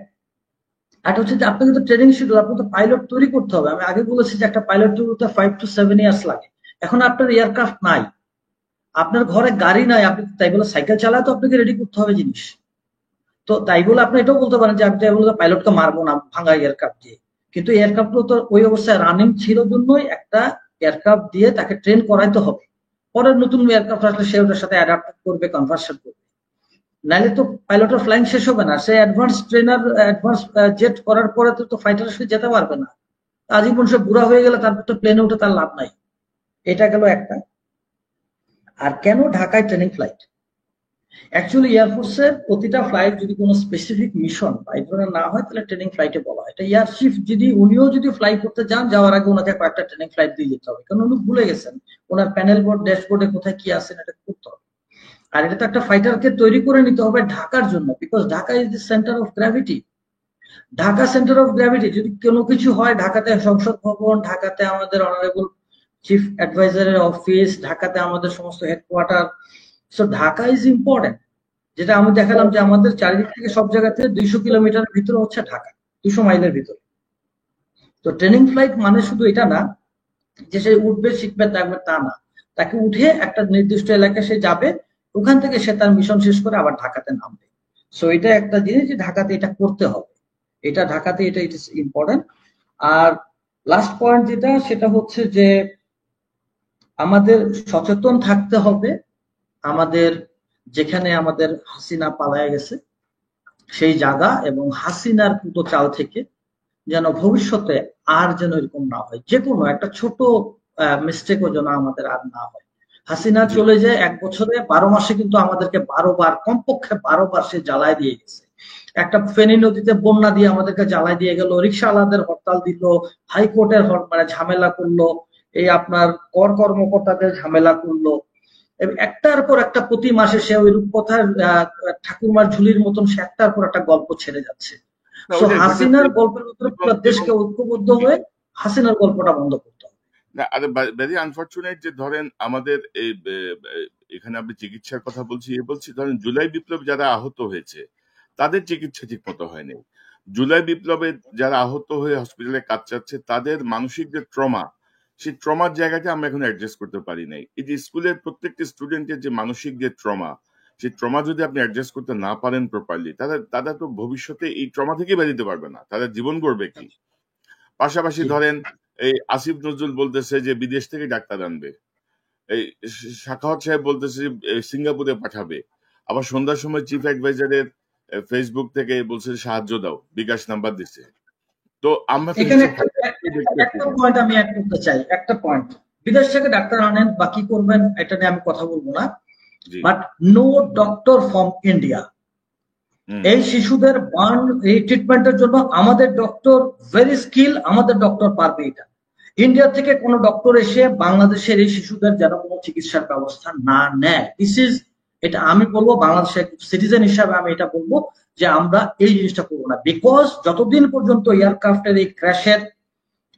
আর হচ্ছে যে আপনাকে তো ট্রেনিং শিডিউল, আপনাকে তো পাইলট তৈরি করতে হবে। আমি আগে বলেছি যে একটা পাইলট তৈরি করতে 5 to 7 ইয়ার্স লাগে। এখন আপনার এয়ারক্রাফট নাই, আপনার ঘরে গাড়ি নাই, আপনি তাই বলে সাইকেল চালায় তো আপনাকে রেডি করতে হবে জিনিস। তো তাই বলে আপনি এটাও বলতে পারেন যে আমি তাই বলে পাইলটকে মারবো না ভাঙা এয়ারক্রাফট দিয়ে। কিন্তু এয়ারক্রাফট তো ওই অবস্থায় রানিং ছিল জন্যই একটা এয়ারক্রাফট দিয়ে তাকে ট্রেন করাইতে হবে। পরে নতুন এয়ারক্রাফট আসলে সে ওটার সাথে অ্যাডাপ্ট করবে, কনভার্সন করবে। নাইলে তো পাইলটের ফ্লাইং শেষ হবে না। সে অ্যাডভান্স ট্রেনার, অ্যাডভান্স জেট করার পরে তো ফাইটারের সাথে যেতে পারবে না। আজীবন সে বুড়া হয়ে গেলে তারপর তো প্লেনে উঠে তার লাভ নাই। এটা গেল একটা। আর কেন ঢাকায় ট্রেনিং ফ্লাইট? অ্যাকচুয়ালি এয়ারফোর্সের প্রতিটা ফ্লাইট যদি কোনো স্পেসিফিক মিশন বা এই ধরনের না হয় তাহলে ট্রেনিং ফ্লাইটে বলা হয়। এটা এয়ার চিফ যদি উনিও যদি ফ্লাই করতে যান, যাওয়ার আগে ওনাকে কয়েকটা ট্রেনিং ফ্লাইট দিয়ে যেতে হবে, কারণ উনি ভুলে গেছেন ওনার প্যানেল বোর্ড ড্যাশবোর্ডে কোথায় কি আছে এটা করতে হবে। আর এটা তো একটা ফাইটারকে তৈরি করে নিতে হবে ঢাকার জন্য, because Dhaka is the centre of gravity. Dhaka centre of gravity, যদি কোনো কিছু হয় ঢাকাতে সংসদ ভবন, ঢাকাতে আমাদের অনারেবল চিফ অ্যাডভাইজারের অফিস, ঢাকাতে আমাদের সমস্ত headquarter. So Dhaka is important. যেটা আমি দেখালাম যে আমাদের চারিদিক থেকে সব জায়গা থেকে 200 কিলোমিটার ভিতরে হচ্ছে ঢাকা, 200 মাইলের ভিতরে। তো ট্রেনিং ফ্লাইট মানে শুধু এটা না যে সে উঠবে শিখবে থাকবে, তা না। তাকে উঠে একটা নির্দিষ্ট এলাকায় সে যাবে, ওখান থেকে সে তার মিশন শেষ করে আবার ঢাকাতে নামবে। সো এটা একটা জিনিস যে ঢাকাতে এটা করতে হবে, এটা ঢাকাতে এটা ইট ইজ ইম্পর্টেন্ট। আর লাস্ট পয়েন্ট যেটা, সেটা হচ্ছে যে আমাদের সচেতন থাকতে হবে। আমাদের যেখানে আমাদের হাসিনা পালায় গেছে সেই জায়গা এবং হাসিনার পুতো চাল থেকে যেন ভবিষ্যতে আর যেন এরকম না হয়, যে কোনো একটা ছোট মিস্টেকও যেন আমাদের আর না হয়। হাসিনা চলে যায় 1 বছরে 12 মাসে কিন্তু আমাদেরকে 12 বার, কমপক্ষে 12 বার সে জ্বালায় দিয়ে গেছে। একটা ফেনী নদীতে বন্যা দিয়ে আমাদেরকে জ্বালায় দিয়ে গেল, রিক্সাওয়ালাদের হরতাল দিল, হাইকোর্টের মানে ঝামেলা করলো, এই আপনার কর কর্মকর্তাদের ঝামেলা করলো। একটার পর একটা প্রতি মাসে সে ওই রূপকথার ঠাকুরমার ঝুলির মতন সে একটার পর একটা গল্প ছেড়ে যাচ্ছে। হাসিনার গল্পের ভিতরে পুরো দেশকে ঐক্যবদ্ধ হয়ে হাসিনার গল্পটা বন্ধ করতে হবে। না, আরে ভেরি আনফরচুনেট যে ধরেন আমাদের এই এখানে আপনি চিকিৎসার কথা বলছি ধরেন জুলাই বিপ্লবে যারা আহত হয়েছে তাদের চিকিৎসা ঠিক মতো হয়নি। জুলাই বিপ্লবে যারা আহত হয়ে হসপিটালে কাটাচ্ছে তাদের মানসিক যে ট্রমা, সেই ট্রমার জায়গাটা আমরা এখন অ্যাডজাস্ট করতে পারি নাই। এই যে স্কুলের প্রত্যেকটি স্টুডেন্টের যে মানসিক যে ট্রমা, সেই ট্রমা যদি আপনি অ্যাডজাস্ট করতে না পারেন প্রপারলি, তারা তো ভবিষ্যতে এই ট্রমা থেকে বেরোতে পারবে না, তাদের জীবন গড়বে কি? পাশাপাশি জি ধরেন এই আসিফ নজরুল বলতেছে যে বিদেশ থেকে ডাক্তার আনবে, এই সাখাওয়াত সাহেব বলতেছে যে সিঙ্গাপুরে পাঠাবে, আবার সন্ধ্যার সময় চিফ অ্যাডভাইজারের ফেসবুক থেকে বলছে যে সাহায্য দাও, বিকাশ নাম্বার দিচ্ছে। তো আমরা তো এখানে নিশ্চয়ই দেখতেছি একটা না। পয়েন্ট আমি অ্যাড করতে চাই, একটা পয়েন্ট। বিদেশ থেকে ডাক্তার আনেন বা কি করবেন এটা নিয়ে আমি কথা বলবো না, জি, but no doctor from India. Hmm, এই শিশুদের বার্ন এই ট্রিটমেন্টের জন্য আমাদের ডক্টর ভেরি স্কিল, আমাদের ডক্টর পারবে এটা। ইন্ডিয়া থেকে কোনো ডক্টর এসে বাংলাদেশের এই শিশুদের যেন কোনো চিকিৎসার ব্যবস্থা না নেয়। এটা আমি বলবো, বাংলাদেশের সিটিজেন হিসাবে আমি এটা বলবো যে আমরা এই জিনিসটা করবো না, বিকজ যতদিন পর্যন্ত এয়ারক্রাফটের এই ক্র্যাশের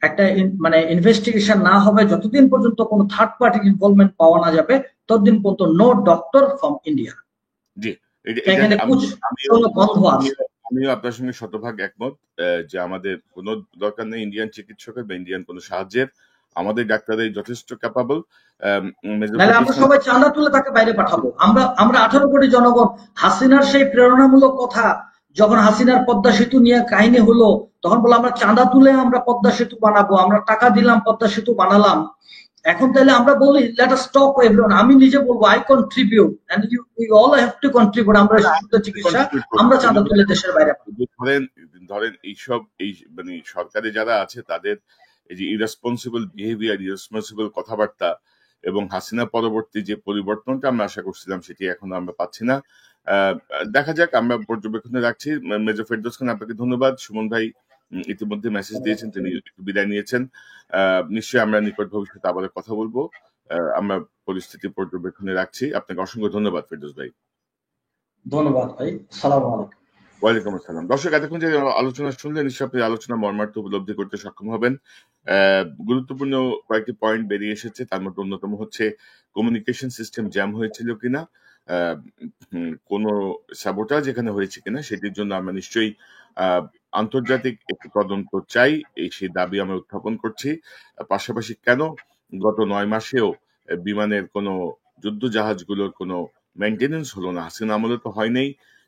একটা মানে ইনভেস্টিগেশন না হবে, যতদিন পর্যন্ত কোনো থার্ড পার্টি ইনভলভমেন্ট পাওয়া না যাবে, ততদিন পর্যন্ত নো ডক্টর ফ্রম ইন্ডিয়া। জি, এখানে বন্ধ আছে। আমিও আপনার সঙ্গে শতভাগ একমত যে আমাদের কোনো দরকার নেই ইন্ডিয়ান চিকিৎসকের বা ইন্ডিয়ান কোনো সাহায্যের। আমাদের ডাক্তারই যথেষ্ট ক্যাপাবল। নাহলে আমরা সবাই চাঁদা তুলে তাকে বাইরে পাঠাবো। আমরা 18 কোটি জনগণ, হাসিনার সেই প্রেরণামূলক কথা যখন হাসিনার পদ্মা সেতু নিয়ে কাহিনী হলো, তখন বলে আমরা চাঁদা তুলে আমরা পদ্মা সেতু বানাবো, আমরা টাকা দিলাম পদ্মা সেতু বানালাম। এখন তাহলে আমরা বলি লেট আস স্টপ এভরিওয়ান। আমি নিজে বলবো I contribute and you all have to contribute. আমরা শিশুদের চিকিৎসা আমরা চাঁদা তুলে দেশের বাইরে পাঠাবো। ধরেন এইসব এই মানে সরকারে যারা আছে তাদের এই যে ইরেসপন্সিবল বিহেভিয়ার, ইরেসপন্সিবল কথাবার্তা এবং হাসিনা পরবর্তী যে পরিবর্তনটা আমরা আশা করছিলাম সেটি এখন আমরা পাচ্ছি না। দেখা যাক, আমরা পর্যবেক্ষণে রাখছি। মেজর ফেরদৌস খান, আপনাকে ধন্যবাদ। সুমন ভাই ইতিমধ্যে মেসেজ দিয়েছেন, তিনি একটু বিদায় নিয়েছেন। নিশ্চয়ই আমরা নিকট ভবিষ্যতে আবার কথা বলবো। আমরা পরিস্থিতি পর্যবেক্ষণে রাখছি। আপনাকে অসংখ্য ধন্যবাদ ফেরদৌস ভাই। ধন্যবাদ ভাই, আসসালামু আলাইকুম। ওয়ালাইকুম আসসালাম। দর্শক, এতক্ষণ যে আলোচনা শুনলেন নিশ্চয়ই আপনি আলোচনা মর্মার্থ উপলব্ধি করতে সক্ষম হবেন। গুরুত্বপূর্ণ কয়েকটি পয়েন্ট বেরিয়ে এসেছে, তার মধ্যে অন্যতম হচ্ছে কমিউনিকেশন সিস্টেম জ্যাম হয়েছিল কিনা, কোনো স্যাবোটাজ এখানে হয়েছে কিনা, সেটির জন্য আমরা নিশ্চয়ই আন্তর্জাতিক একটি তদন্ত চাই, সেই দাবি আমরা উত্থাপন করছি। পাশাপাশি কেন গত 9 মাসেও বিমানের কোনো যুদ্ধ জাহাজগুলোর কোনো মেনটেনেন্স হলো না, হাসিনা আমলে তো হয়নি,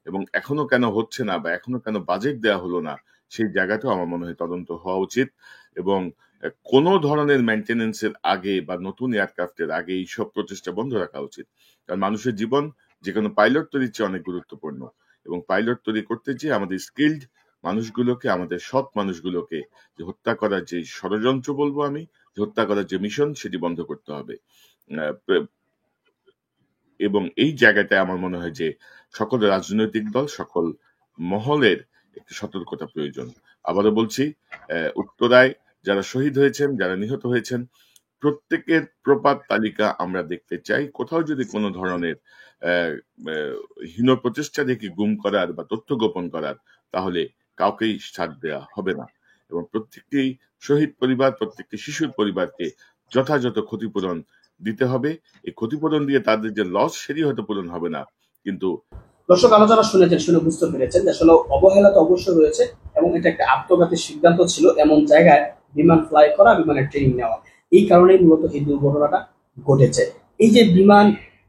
এবং এখনো কেন হচ্ছে না বা এখনো কেন বাজেট দেওয়া হলো না, সেই জায়গাটাও আমার মনে হয় তদন্ত হওয়া উচিত। এবং কোনো ধরনের মেনটেনেন্সের আগে বা নতুন এয়ারক্রাফটের আগে এইসব প্রচেষ্টা বন্ধ রাখা উচিত। কারণ মানুষের জীবন যে কোনো পাইলট তৈরির চেয়ে অনেক গুরুত্বপূর্ণ, এবং পাইলট তৈরি করতে চেয়ে আমাদের স্কিল্ড মানুষগুলোকে, আমাদের সৎ মানুষগুলোকে যে হত্যা করার যে ষড়যন্ত্র বলবো আমি, যে হত্যা করার যে মিশন, সেটি বন্ধ করতে হবে। এবং এই জায়গাটায় আমার মনে হয় যে সকল রাজনৈতিক দল, সকল মহলের একটি সতর্কতা প্রয়োজন। আবারও বলছি, উত্তরায় যারা শহীদ হয়েছেন, যারা নিহত হয়েছেন, প্রত্যেকের প্রপাত তালিকা আমরা দেখতে চাই। কোথাও যদি কোনো ধরনের হীন প্রচেষ্টা দেখে গুম করার বা তথ্য গোপন করার, তাহলে কাউকেই ছাড় দেওয়া হবে না। এবং প্রত্যেকটি শহীদ পরিবার, প্রত্যেকটি শিশুর পরিবারকে যথাযথ ক্ষতিপূরণ দিতে হবে। এই ক্ষতিপূরণ দিয়ে তাদের যে লস, সেটি হয়তো পূরণ হবে না, কিন্তু দর্শক আলোচনা শুনেছেন, শুনে বুঝতে পেরেছেন যে আসলে অবহেলা তো অবশ্যই রয়েছে এবং এটা একটা আত্মঘাতী সিদ্ধান্ত ছিল এমন জায়গায় বিমান ফ্লাই করা, বিমানের ট্রেনিং নেওয়া। এই কারণেই মূলত এই দুর্ঘটনাটা ঘটেছে। এই যে বিমান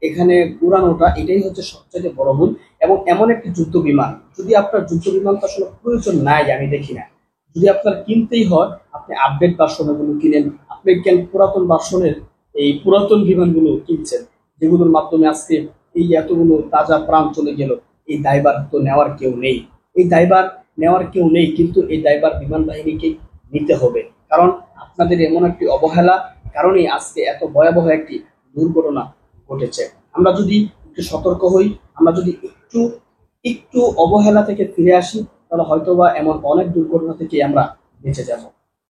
এখানে উড়ানোটা, এটাই হচ্ছে সবচেয়ে বড় ভুল। এবং এমন একটি যুদ্ধ বিমান, যদি আপনার যুদ্ধ বিমান তো আসলে প্রয়োজন নাই, আমি দেখি না। যদি আপনার কিনতেই হয়, আপনি আপডেট ভার্সনের গুলো কিনেন। আপনি কেন পুরাতন ভার্সনের এই পুরাতন বিমানগুলো কিনছেন, যেগুলোর মাধ্যমে আজকে এই এতগুলো তাজা প্রাণ চলে গেল? এই দায়ভার তো নেওয়ার কেউ নেই, কিন্তু এই দায়ভার বিমান বাহিনীকে নিতে হবে। কারণ আপনাদের এমন একটি অবহেলা কারণেই আজকে এত ভয়াবহ একটি দুর্ঘটনা ঘটেছে। আমরা যদি একটু সতর্ক হই, আমরা যদি একটু অবহেলা থেকে ফিরে আসি, তাহলে হয়তোবা এমন অনেক দুর্ঘটনা থেকে আমরা বেঁচে যাব।